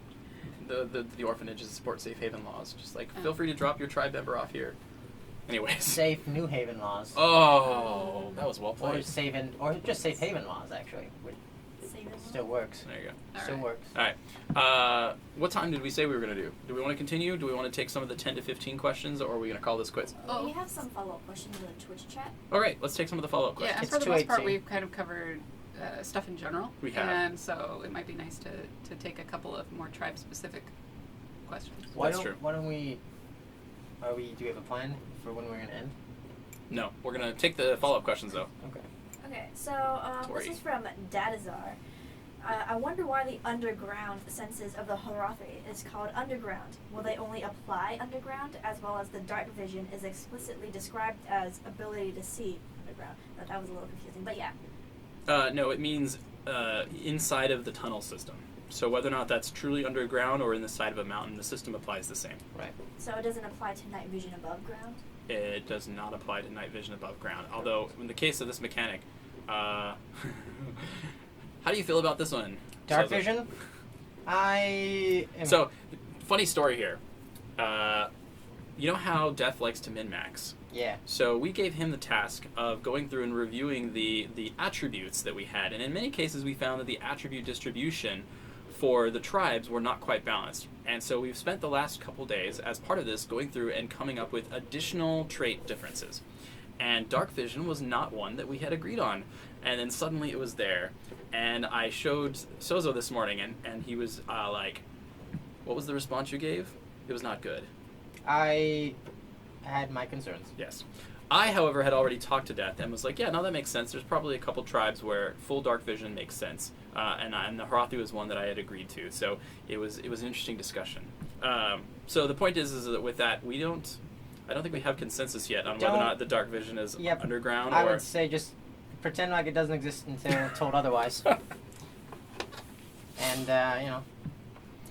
The orphanages support safe haven laws. Just like feel free to drop your tribe member off here. Anyways. Safe New Haven laws. Oh, that was well Or played. or just safe haven laws, actually. Which Save it. still works. There you go. All Still right. works. All right. What time did we say we were going to do? Do we want to continue? Do we want to take some of the 10 to 15 questions, or are we going to call this quits? Oh. We have some follow-up questions in the Twitch chat. All right, let's take some of the follow-up Yeah, questions. and It's for the most part, 2:18. we've kind of covered stuff in general. We have. And so it might be nice to take a couple of more tribe-specific questions. That's true. Why don't we? Do we have a plan for when we're gonna end? No, we're going to take the follow-up questions, though. Okay. Okay, so Tori. this is from Dadazar. I wonder why the underground senses of the Horathi is called underground. Will they only apply underground, as well as the dark vision is explicitly described as ability to see underground? That was a little confusing, but yeah. No, it means inside of the tunnel system. So whether or not that's truly underground or in the side of a mountain, the system applies the same. Right. So it doesn't apply to night vision above ground? It does not apply to night vision above ground. Although, in the case of this mechanic, how do you feel about this one? Dark Souzou? vision. So, funny story here. You know how Death likes to min-max? Yeah. So we gave him the task of going through and reviewing the attributes that we had. And in many cases, we found that the attribute distribution for the tribes were not quite balanced. And so we've spent the last couple days, as part of this, going through and coming up with additional trait differences. And dark vision was not one that we had agreed on. And then suddenly it was there. And I showed Souzou this morning, and he was like, what was the response you gave? It was not good. I had my concerns. Yes. I, however, had already talked to Death and was like, yeah, no, that makes sense. There's probably a couple tribes where full dark vision makes sense. And the Horathi was one that I had agreed to. So it was an interesting discussion. So the point is that with that, I don't think we have consensus yet on whether or not the dark vision is underground I or... would say just pretend like it doesn't exist until told otherwise. And,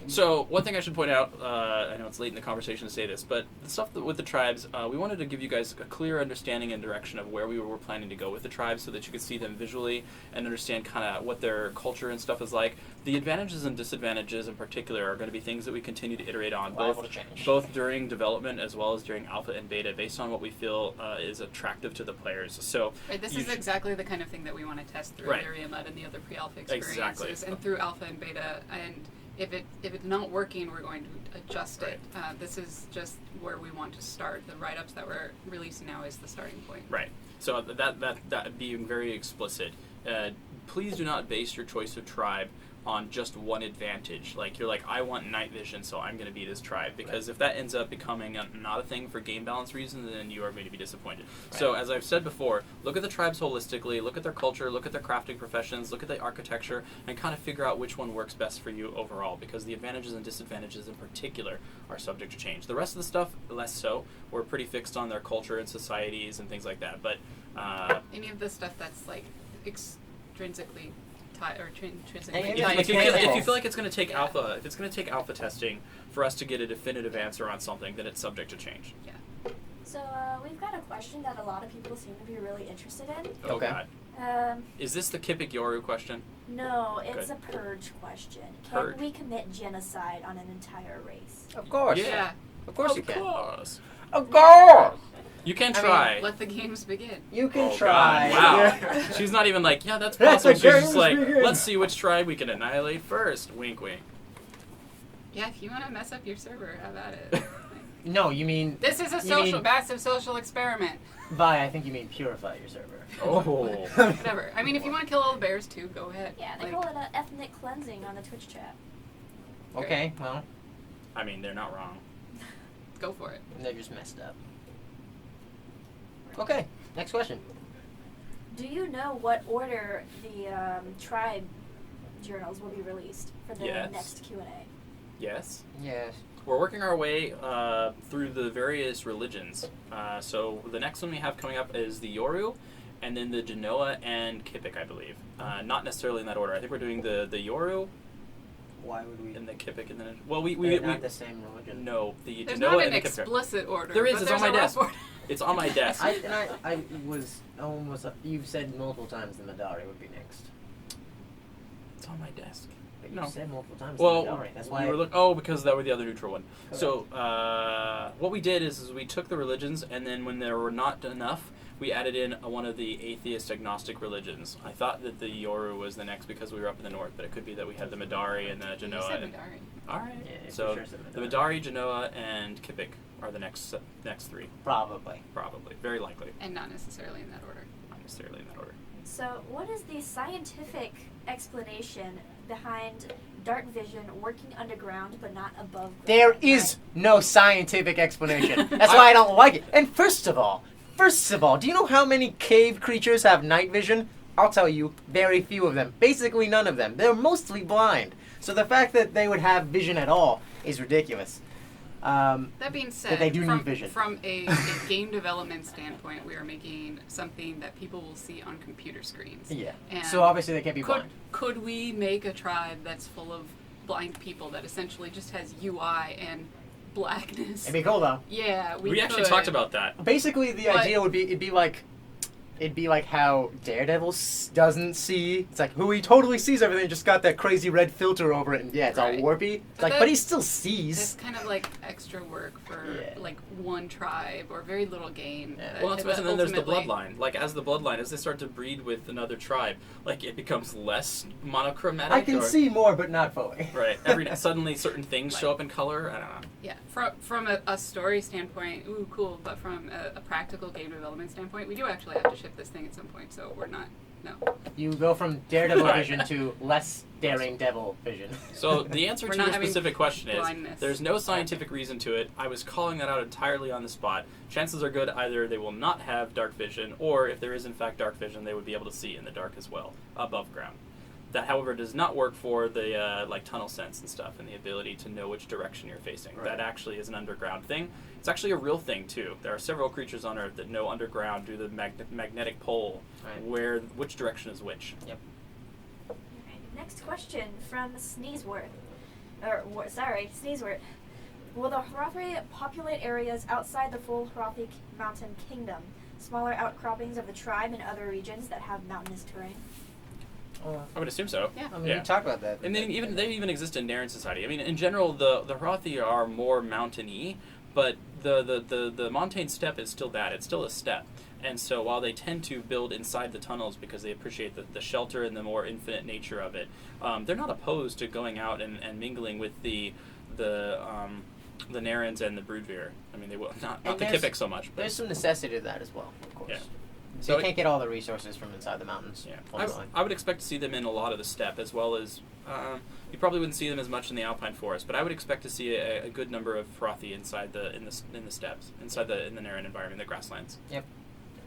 So, one thing I should point out, I know it's late in the conversation to say this, but the stuff with the tribes, we wanted to give you guys a clear understanding and direction of where we were planning to go with the tribes so that you could see them visually and understand kind of what their culture and stuff is like. The advantages and disadvantages in particular are going to be things that we continue to iterate on, liable to change. both during development as well as during alpha and beta, based on what we feel is attractive to the players. So, Right, this is exactly the kind of thing that we want to test through Right. Elyria Mud and the other pre-alpha experiences, Exactly. and through alpha and beta. And if it's not working, we're going to adjust it. This is just where we want to start. The write-ups that we're releasing now is the starting point. Right. So that being very explicit, please do not base your choice of tribe on just one advantage. Like, you're like, I want night vision, so I'm going to be this tribe. Because if that ends up becoming not a thing for game balance reasons, then you are going to be disappointed. Right. So, as I've said before, look at the tribes holistically, look at their culture, look at their crafting professions, look at the architecture, and kind of figure out which one works best for you overall. Because the advantages and disadvantages in particular are subject to change. The rest of the stuff, less so. We're pretty fixed on their culture and societies and things like that. But Any of the stuff that's like extrinsically intrinsically Hey, tied If to you, Yeah, feel, it. if you feel like it's going to take Yeah. alpha, if it's going to take alpha testing for us to get a definitive answer on something, then it's subject to change. So we've got a question that a lot of people seem to be really interested in. Oh Okay. God, is this the Kipik Yoru question? No, it's Good. a purge question. Purge. Can we commit genocide on an entire race? Of course. Yeah. Of course you can. course. Of course. You can I mean, try. Let the games begin. You can Oh, try. God. Wow. Yeah. She's not even like, yeah, that's Let possible. the She's just games like, begin. let's see which tribe we can annihilate first. Wink, wink. Yeah, if you want to mess up your server, have at it. No, you mean This is a You mean- massive social experiment. Vi. I think you mean purify your server. Oh. Whatever. I mean, if you want to kill all the bears too, go ahead. Yeah, they Like, call it ethnic cleansing on the Twitch chat. Okay. Well, I mean, they're not wrong. go for it. they're just messed up. Okay. Next question. Do you know what order the tribe journals will be released for the Yes. next Q&A? Yes. Yes. We're working our way through the various religions. So the next one we have coming up is the Yoru, and then the Genoa and Kipik, I believe. Not necessarily in that order. I think we're doing the Yoru Why would we? and the Kipik, and then we They're not the same religion. no, the There's Genoa not and an the Kipik. explicit order. There is, but it's there's on my a rough desk. order. It's on my desk. I was almost. You've said multiple times the Madari would be next. It's on my desk. But you No. said multiple times Well, the Madari. That's we why. were because that were the other neutral one. So what we did is we took the religions, and then when there were not enough, we added in one of the atheist agnostic religions. I thought that the Yoru was the next because we were up in the north, but it could be that we had the Madari and the You Genoa. said And, Madari. all right. Yeah, for So sure said the Madari, Genoa, and Kipik are the next three, Probably. probably, very likely, And not necessarily in that order. not necessarily in that order. So what is the scientific explanation behind dark vision working underground but not above ground? There is no scientific explanation. That's why I don't like it. And first of all, do you know how many cave creatures have night vision? I'll tell you, very few of them. Basically none of them. They're mostly blind. So the fact that they would have vision at all is ridiculous. That being said, they do from, need vision. from a game development standpoint, we are making something that people will see on computer screens. Yeah. And So obviously they can't be blind. Could we make a tribe that's full of blind people that essentially just has UI and blackness? It'd be cool though. Yeah, We actually talked about that. Basically, the But- idea would be it'd be like how Daredevil doesn't see. It's like who he totally sees everything, just got that crazy red filter over it, and yeah, it's Right. all warpy. It's But like, that- but he still It's sees. kind of like extra work for Yeah. like one tribe or very little gain. Yeah. Well, and then there's the ultimately- bloodline. Like, as the bloodline, as they start to breed with another tribe, like, it becomes less monochromatic. I can or- see more, but not fully. Right. Suddenly certain things show up in color. I don't know. Yeah, from a story standpoint, ooh, cool. But from a practical game development standpoint, we do actually have to ship this thing at some point, so we're not. No. You go from Daredevil Right. vision to less daring devil vision. So the answer We're to not your having specific question is blindness. there's no scientific reason to it. I was calling that out entirely on the spot. Chances are good either they will not have dark vision, or if there is in fact dark vision, they would be able to see in the dark as well, above ground. That, however, does not work for the like tunnel sense and stuff, and the ability to know which direction you're facing. Right. That actually is an underground thing. It's actually a real thing too. There are several creatures on Earth that know underground due to the magnetic pole, Right. which direction is which. Yep. Alright, next question from Sneezeworth. Sneezeworth. Will the Horathi populate areas outside the full Horathi mountain kingdom? Smaller outcroppings of the tribe in other regions that have mountainous terrain? I would assume so. Yeah. I mean, Yeah. we talked about that. And they even exist in Naren society. I mean, in general, the Horathi are more mountainy, but the montane steppe is still that. It's still a steppe. And so while they tend to build inside the tunnels because they appreciate the shelter and the more infinite nature of it, they're not opposed to going out and mingling with the Narens and the Broodveer. I mean, they will not And the there's- Kipik so much. But There's some necessity to that as well, of course. Yeah. So So you can't get all the resources from inside the mountains. yeah, ultimately. I would expect to see them in a lot of the steppe, as well as you probably wouldn't see them as much in the Alpine Forest, but I would expect to see a good number of Horathi inside in the steppes, in the Naren environment, the grasslands. Yep.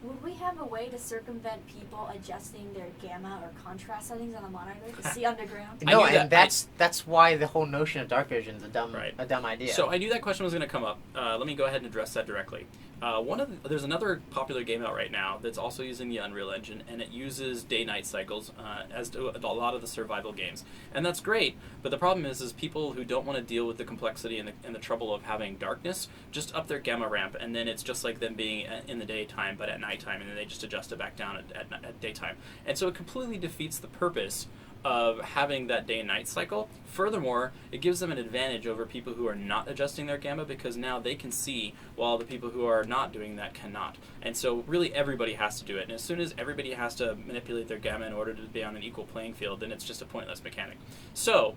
Would we have a way to circumvent people adjusting their gamma or contrast settings on the monitor to see underground? I No, knew and that. that's why the whole notion of dark vision is a dumb Right. idea. So I knew that question was going to come up. Let me go ahead and address that directly. There's another popular game out right now that's also using the Unreal Engine, and it uses day-night cycles, as do a lot of the survival games, and that's great. But the problem is people who don't want to deal with the complexity and the trouble of having darkness just up their gamma ramp, and then it's just like them being in the daytime, but at nighttime, and then they just adjust it back down at daytime, and so it completely defeats the purpose of having that day and night cycle. Furthermore, it gives them an advantage over people who are not adjusting their gamma, because now they can see while the people who are not doing that cannot. And so really everybody has to do it. And as soon as everybody has to manipulate their gamma in order to be on an equal playing field, then it's just a pointless mechanic. So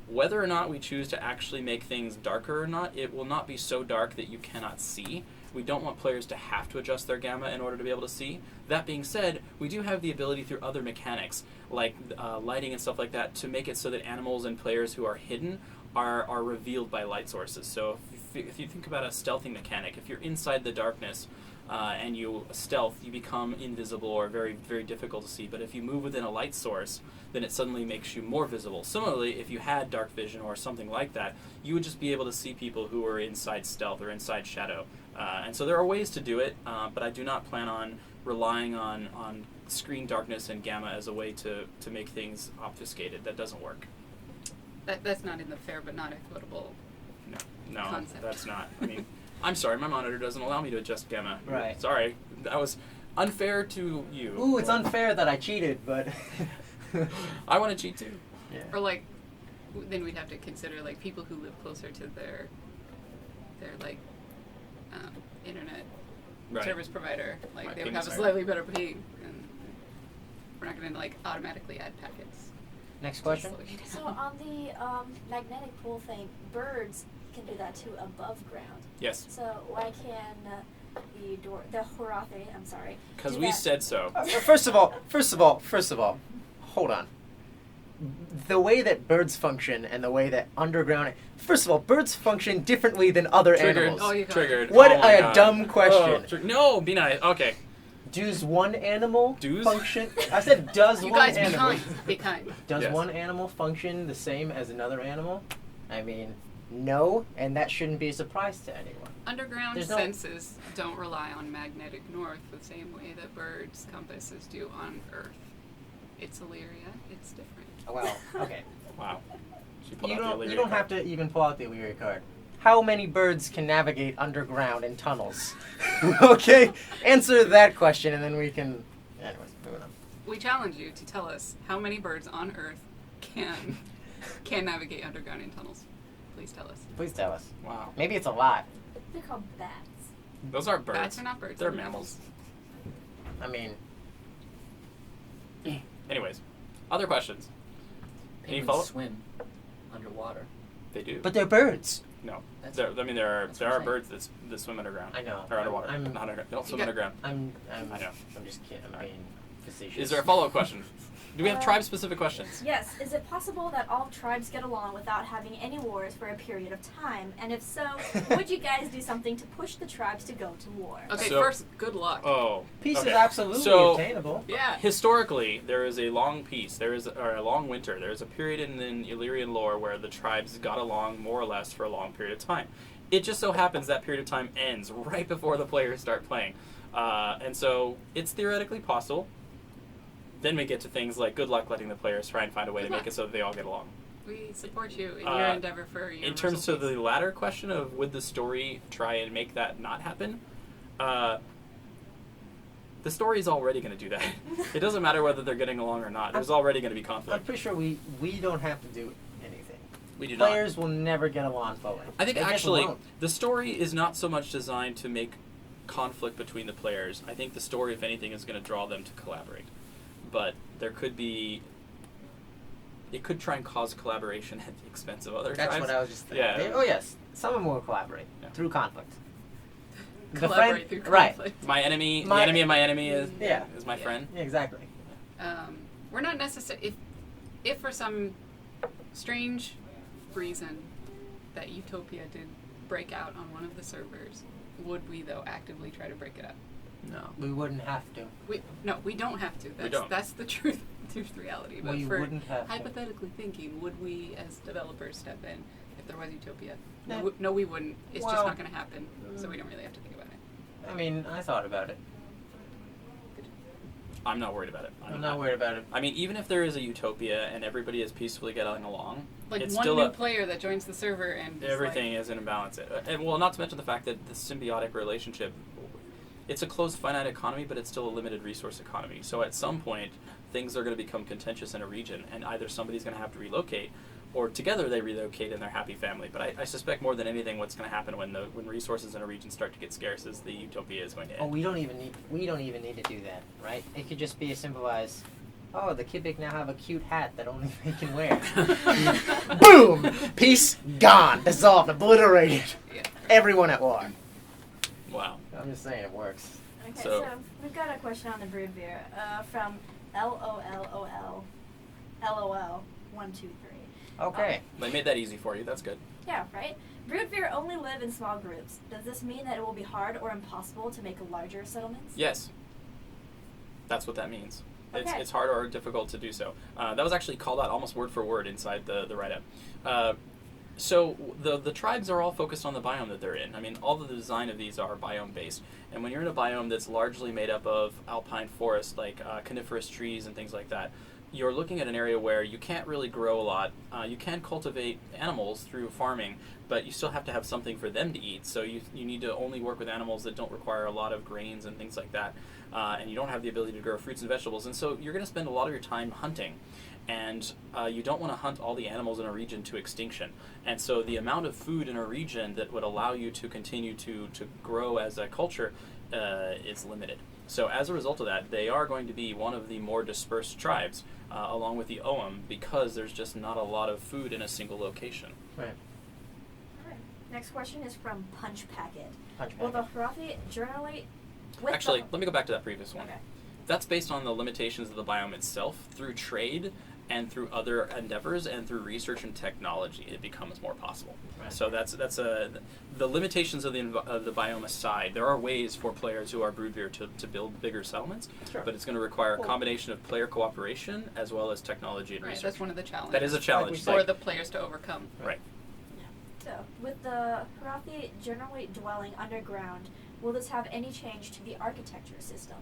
whether or not we choose to actually make things darker or not, it will not be so dark that you cannot see. We don't want players to have to adjust their gamma in order to be able to see. That being said, we do have the ability through other mechanics, like lighting and stuff like that, to make it so that animals and players who are hidden are revealed by light sources. So if you think about a stealthing mechanic, if you're inside the darkness and you stealth, you become invisible or very, very difficult to see. But if you move within a light source, then it suddenly makes you more visible. Similarly, if you had dark vision or something like that, you would just be able to see people who are inside stealth or inside shadow. And so there are ways to do it, but I do not plan on relying on screen darkness and gamma as a way to make things obfuscated. That doesn't work. That's not in the fair but not equitable No, concept. That's not. I mean, I'm sorry, my monitor doesn't allow me to adjust gamma. Right. Sorry, that was unfair to you. Ooh, it's unfair that I cheated, but... I want to cheat too. Yeah. Or like, then we'd have to consider like people who live closer to their like internet Right. service provider. Like My they would ping have a is slightly better ping, and we're not going to like automatically add packets. Next question? Just slow you So down. on the magnetic pool thing, birds can do that too above ground. Yes, So why can the Horathe, I'm sorry, because do we that? said so. First of all, hold on. The way that birds function and the way that underground... First of all, birds function differently than other Triggered. animals. Oh, you got it. Triggered. What Oh my a God. dumb question. Oh, no, be nice. Okay. Does one animal Does? function... I said does You one guys be animal... kind. Be kind. Does Yes. one animal function the same as another animal? I mean, no, and that shouldn't be a surprise to anyone. Underground There's no- senses don't rely on magnetic north the same way that birds' compasses do on Earth. It's Elyria. It's different. Well, okay. Wow. She pulled You out the don't Elyria have card. to even pull out the Elyria card. How many birds can navigate underground in tunnels? Okay, answer that question and then we can... Anyways, moving on. We challenge you to tell us how many birds on Earth can navigate underground in tunnels. Please tell us. Please tell us. Wow. Maybe it's a lot. They're called bats. Those aren't birds. Bats are not birds. They're mammals. I mean, Anyways, other questions? Any Penguins follow? swim underwater. They do. but they're birds. No. That's- There are that's there what are I'm birds that swim underground. I know. Or underwater. I'm- Not underground. They don't swim got- underground. I know. I'm just kidding. I'm being facetious. Is there a follow-up question? Do we have tribe-specific questions? Yes. Is it possible that all tribes get along without having any wars for a period of time? And if so, would you guys do something to push the tribes to go to war? Okay, So- first, good luck. Oh. Peace okay. is absolutely So, attainable. Yeah. historically, there is a long peace. There is or a long winter. There is a period in the Illyrian lore where the tribes got along more or less for a long period of time. It just so happens that period of time ends right before the players start playing, and so it's theoretically possible. Then we get to things like good luck letting the players try and find a way Good to make luck. it so that they all get along. We support you in your Uh, endeavor for universal In terms of peace. the latter question of would the story try and make that not happen, the story is already going to do that. It doesn't matter whether they're getting along or not. There's already going to be I'm conflict. pretty sure we don't have to do anything. We do not. Players will never get along fully. I think They just actually won't. the story is not so much designed to make conflict between the players. I think the story, if anything, is going to draw them to collaborate. But there could be... It could try and cause collaboration at the expense of other That's tribes. what I was just thinking. Yeah. Oh yes, some of them will collaborate Yeah. through conflict. The Collaborate friend- through right. conflict. My enemy, the My- enemy of my enemy is my Yeah. friend. Yeah, exactly. We're not necessarily... If for some strange reason that Utopia did break out on one of the servers, would we, though, actively try to break it up? No. We wouldn't have to. We don't have to. That's, don't. That's the truth reality. But We for wouldn't have to. hypothetically thinking, would we, as developers, step in if there was Utopia? No. No, we wouldn't. It's just Well, not going to happen, so we don't really have to think about it. I mean, I thought about it. I'm not worried about it. I'm not worried about it. I mean, even if there is a utopia and everybody is peacefully getting along, Like it's one still new player that joins the server and is everything like, is in a balance. And well, not to mention the fact that the symbiotic relationship, it's a closed finite economy, but it's still a limited resource economy. So at some point, things are going to become contentious in a region, and either somebody's going to have to relocate, or together they relocate in their happy family. But I suspect more than anything, what's going to happen when resources in a region start to get scarce is the utopia is going to end. Oh, we don't even need to do that, right? It could just be as simple as, oh, the Kibik now have a cute hat that only they can wear. Boom! Peace gone, dissolved, obliterated. Yeah. Everyone at war. Wow. I'm just saying it works. Okay, So- so we've got a question on the brood beer from LOL123. Okay. They made that easy for you. That's good. Yeah, right? Brood beer only live in small groups. Does this mean that it will be hard or impossible to make larger settlements? Yes. That's what that means. Okay. It's hard or difficult to do so. That was actually called out almost word for word inside the write-up. So the tribes are all focused on the biome that they're in. I mean, all of the design of these are biome-based. And when you're in a biome that's largely made up of Alpine Forest, like coniferous trees and things like that, you're looking at an area where you can't really grow a lot. You can cultivate animals through farming, but you still have to have something for them to eat. So you need to only work with animals that don't require a lot of grains and things like that. And you don't have the ability to grow fruits and vegetables. And so you're going to spend a lot of your time hunting. And you don't want to hunt all the animals in a region to extinction. And so the amount of food in a region that would allow you to continue to grow as a culture is limited. So as a result of that, they are going to be one of the more dispersed tribes, along with the Ogham, because there's just not a lot of food in a single location. Right. Alright. Next question is from Punch Packet. Punch Will the Packet. Harathi generally... with Actually, the... let me go back to that previous one. Okay. That's based on the limitations of the biome itself. Through trade and through other endeavors and through research and technology, it becomes more possible. Right. So that's the limitations of the biome aside. There are ways for players who are broodbeer to build bigger settlements, Sure. but it's going to require a Cool. combination of player cooperation as well as technology and right, research. that's one of the challenges. That is a challenge. for the players to overcome. Right. So, with the Harathi generally dwelling underground, will this have any change to the architecture system?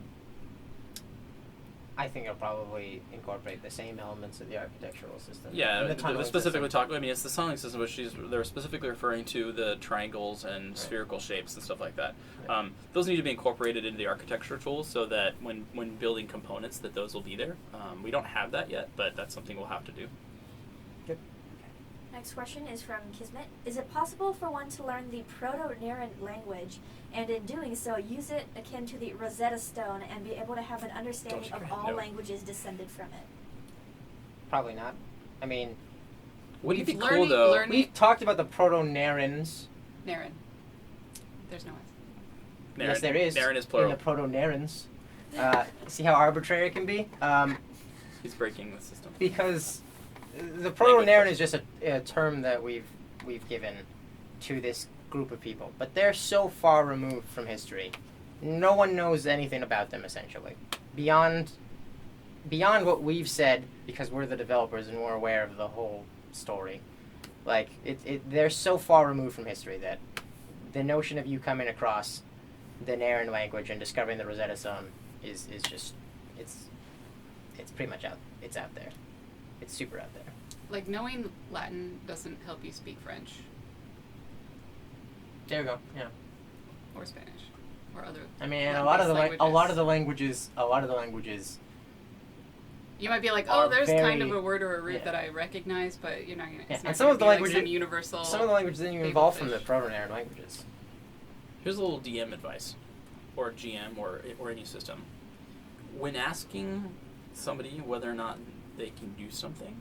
I think it'll probably incorporate the same elements of the architectural system. Yeah, The tunneling specifically system. talking. I mean, it's the tunneling system, which they're specifically referring to the triangles and spherical shapes and stuff like that. Right. Those need to be incorporated into the architecture tools so that when building components, that those will be there. We don't have that yet, but that's something we'll have to do. Good. Next question is from Kismet. Is it possible for one to learn the Proto-Neran language, and in doing so, use it akin to the Rosetta Stone and be able to have an understanding of all No. languages descended from it? Probably not. I mean, Wouldn't it be cool Learning- though? learning- we've talked about the Proto-Narans. Naren. There's no S. Yes, there is. Naren is plural. In the Proto-Narans. See how arbitrary it can be? He's breaking the system. Because the Proto-Naran is just a term that we've given to this group of people. But they're so far removed from history. No one knows anything about them, essentially. Beyond what we've said, because we're the developers and we're aware of the whole story. Like, they're so far removed from history that the notion of you coming across the Naran language and discovering the Rosetta Stone is just, it's pretty much out there. It's super out there. Like, knowing Latin doesn't help you speak French There you go. Yeah. or Spanish or other. I mean, and a Latin-based lot of the languages. You might be like, are oh, there's kind of very- a word or a root yeah. that I recognize, but you're not gonna. Yeah, It's not and some gonna of the be like languages- some universal. Some of the languages didn't even Fable evolve from the fish. Proto-Naran languages. Here's a little DM advice, or GM, or any system. When asking somebody whether or not they can do something,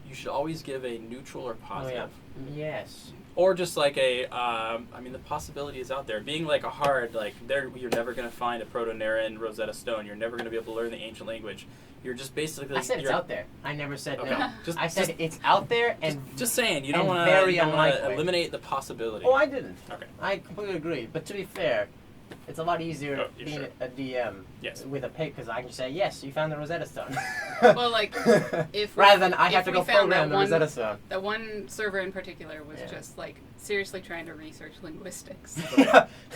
you should always give a neutral or positive. Oh, yeah. Yes. Or just like I mean, the possibility is out there. Being like a hard, like, you're never going to find a Proto-Naran Rosetta Stone. You're never going to be able to learn the ancient language. You're just basically... I said it's you're- out there. I never said Okay. no. Just- I said just- it's out there and. Just saying, you don't and want very to unlikely. eliminate the possibility. Oh, I didn't. Okay. I completely agree. But to be fair, It's a lot easier Oh, yeah, being sure. a DM Yes. with a pick because I can say, yes, you found the Rosetta Stone. Well, like, if rather than I have if to we go found program that the one- Rosetta Stone. That one server in particular was Yeah. just like seriously trying to research linguistics.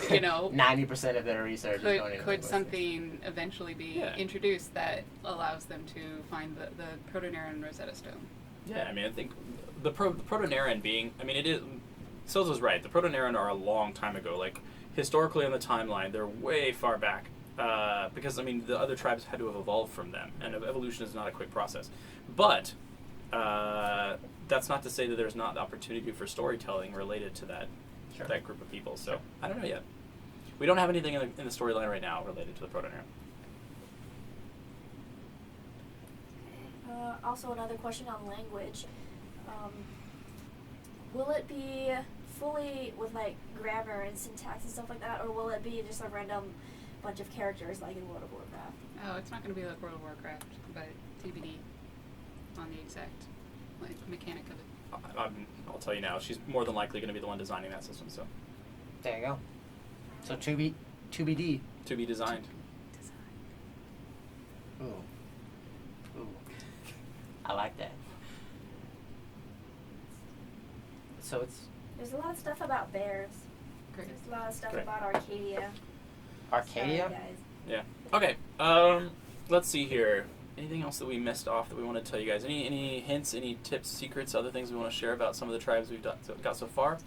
You know, 90% of their research is going into could linguistics. something eventually be Yeah. introduced that allows them to find the Protoneran Rosetta Stone? Yeah, I mean, I think the Protoneran being, I mean, it is. Sozo's right. The Protoneran are a long time ago. Like historically on the timeline, they're way far back. Because I mean, the other tribes had to have evolved from them, and evolution is not a quick process. But that's not to say that there's not the opportunity for storytelling related to that Sure. that group of people. So I don't know yet. We don't have anything in the storyline right now related to the Protoneran. Also, another question on language. Will it be fully with like grammar and syntax and stuff like that, or will it be just a random bunch of characters like in World of Warcraft? Oh, it's not going to be like World of Warcraft, but TBD on the exact like mechanic of it. I'll tell you now. She's more than likely going to be the one designing that system. So There you go. So 2BD. to be designed. Ooh. Ooh. I like that. So it's There's a lot of stuff about bears. Great. There's a lot of stuff Great. about Arcadia. Arcadia? Sorry, guys. Yeah. Okay. Let's see here. Anything else that we missed off that we want to tell you guys? Any hints, any tips, secrets, other things we want to share about some of the tribes we've got so far?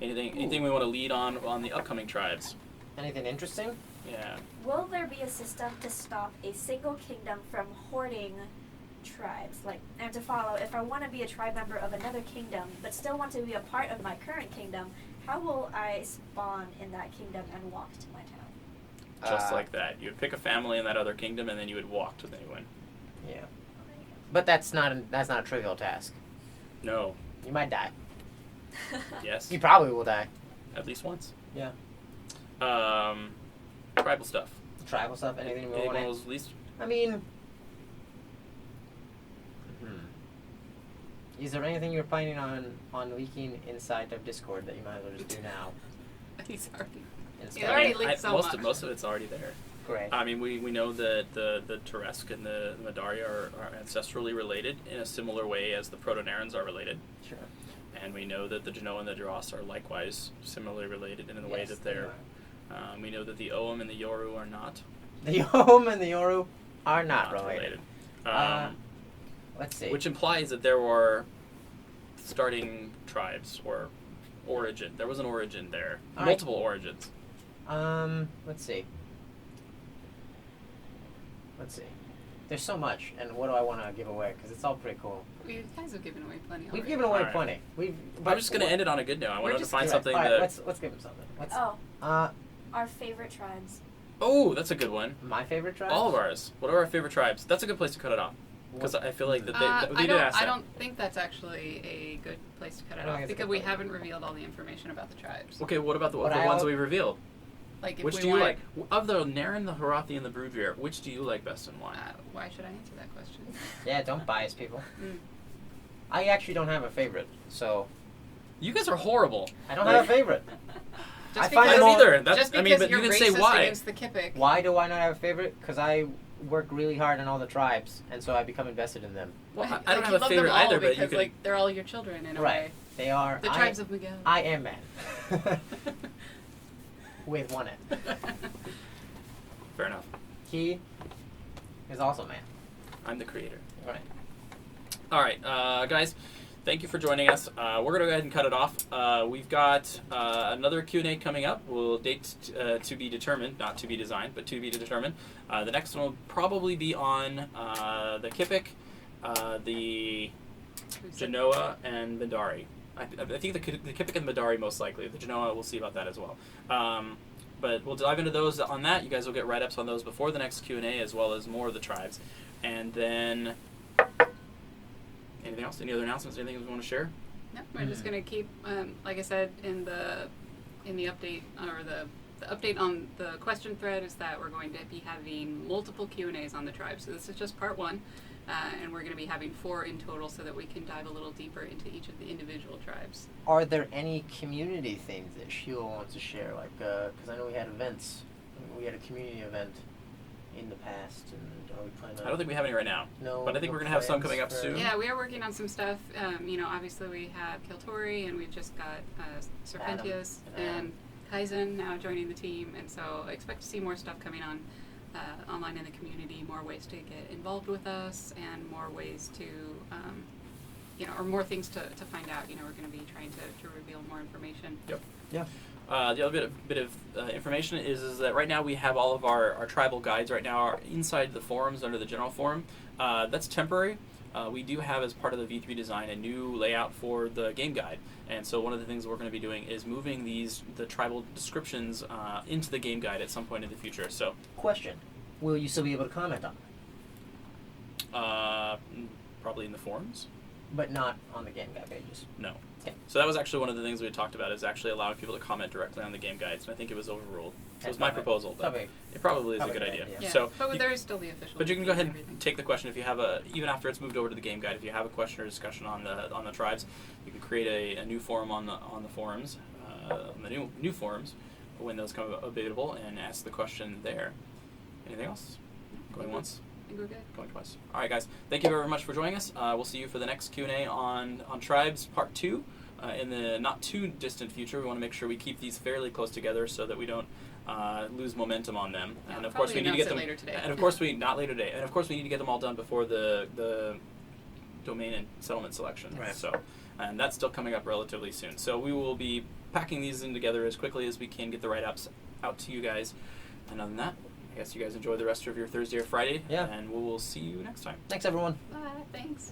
Anything we want to lead on the upcoming tribes? Anything interesting? Yeah. Will there be a system to stop a single kingdom from hoarding tribes? Like, and to follow, if I want to be a tribe member of another kingdom, but still want to be a part of my current kingdom, how will I spawn in that kingdom and walk to my town? Just like that. You would pick a family in that other kingdom, and then you would walk to the new one. Yeah. But that's not a trivial task. No. You might die. Yes. You probably will die. At least once. Yeah. Tribal stuff. Tribal stuff, anything we Anyone want was least. I mean... Is there anything you're planning on leaking inside of Discord that you might as well just do now? He's already. It's Yeah, fine. already leaked so much. Most of it's already there. Great. I mean, we know that the Teresk and the Madari are ancestrally related in a similar way as the Protonarans are related. Sure. And we know that the Genoa and the Dross are likewise similarly related in the way Yes, that they they're. We know that the Oum and the Yoru are not. The Yom and the Yoru are not related. Let's see. Which implies that there were starting tribes or origin. There was an origin there. All right. Multiple origins. Let's see. There's so much, and what do I want to give away? Because it's all pretty cool. You guys have given away plenty. We've already. given away All right. plenty. I'm just going to end it on a good note. I wanted to just- find You're something right. All right, that. let's give him something. Let's, Oh, uh, our favorite tribes. Oh, that's a good one. my favorite tribe. All of ours. What are our favorite tribes? That's a good place to cut it off. Because I feel like that they I did ask I that. don't think that's actually a good place to cut I it don't off think it's a because good we place. haven't revealed all the information about the tribes. Okay, what about the What other I ones al- that we revealed? Like, if Which we do you want, like? Of the Naren, the Harathi, and the Broodveer, which do you like best and why? Why should I answer that question? Yeah, don't bias people. Mm. I actually don't have a favorite, so You guys are horrible. I don't have a favorite. Just I find I them don't all- either. That's, just I because mean, but you're you can say racist why. against the Kipik. Why do I not have a favorite? Because I work really hard on all the tribes, and so I become invested in them. Well, Like, I don't you have a love favorite them all either, but you because can. like they're all your children in a Right. way. They are. The tribes of Miguel. I am man. With one N. Fair enough. He is also man. I'm the creator. Right. All right, guys. Thank you for joining us. We're gonna go ahead and cut it off. We've got another Q&A coming up. We'll date to be determined, not to be designed, but to be determined. The next one will probably be on the Kipik, the Genoa, and Midari. I think the Kipik and Midari most likely. The Genoa, we'll see about that as well. But we'll dive into those on that. You guys will get write-ups on those before the next Q&A, as well as more of the tribes. And then, anything else? Any other announcements? Anything we want to share? No, we're just gonna keep, like I said in the update or the update on the question thread is that we're going to be having multiple Q&As on the tribes. So this is just part one, and we're going to be having 4 in total so that we can dive a little deeper into each of the individual tribes. Are there any community things that Sheila wants to share? Like, because I know we had events We had a community event in the past, and are we planning on? I don't think we have any right now. No. But I think no we're gonna have some plans coming up for- soon. Yeah, we are working on some stuff. Obviously we have Kiltori, and we've just got Serpentius Adam. and Kaizen now joining the team, and so I expect to see more stuff coming on online in the community, more ways to get involved with us, and more ways to, or more things to find out. We're going to be trying to reveal more information. Yep. Yeah. The other bit of information is that right now we have all of our tribal guides right now are inside the forums under the general forum. That's temporary. We do have, as part of the V3 design, a new layout for the game guide, and so one of the things we're going to be doing is moving the tribal descriptions into the game guide at some point in the future. So, Question: will you still be able to comment on it, probably in the forums. but not on the game guide pages? No. Okay. So that was actually one of the things we had talked about, is actually allowing people to comment directly on the game guides, and I think it was overruled. So it was my proposal, but it probably is a probably good a good idea. idea. Yeah, So but there is still the official. But you can go ahead and everything. take the question if you have even after it's moved over to the game guide. If you have a question or discussion on the tribes, you can create a new forum on the forums, on the new forums, when those come available, and ask the question there. Anything else? Going once, I think we're good. going twice. All right, guys. Thank you very much for joining us. We'll see you for the next Q&A on tribes part 2 in the not too distant future. We want to make sure we keep these fairly close together so that we don't lose momentum on them. Yeah, And of course, we need to get them later today. And of course, not later today. And of course, we need to get them all done before the domain and settlement selection. Right. So, and that's still coming up relatively soon. So we will be packing these in together as quickly as we can, get the write-ups out to you guys. And other than that, I guess you guys enjoy the rest of your Thursday or Friday. Yeah. And we will see you next time. Thanks, everyone. Bye. Thanks.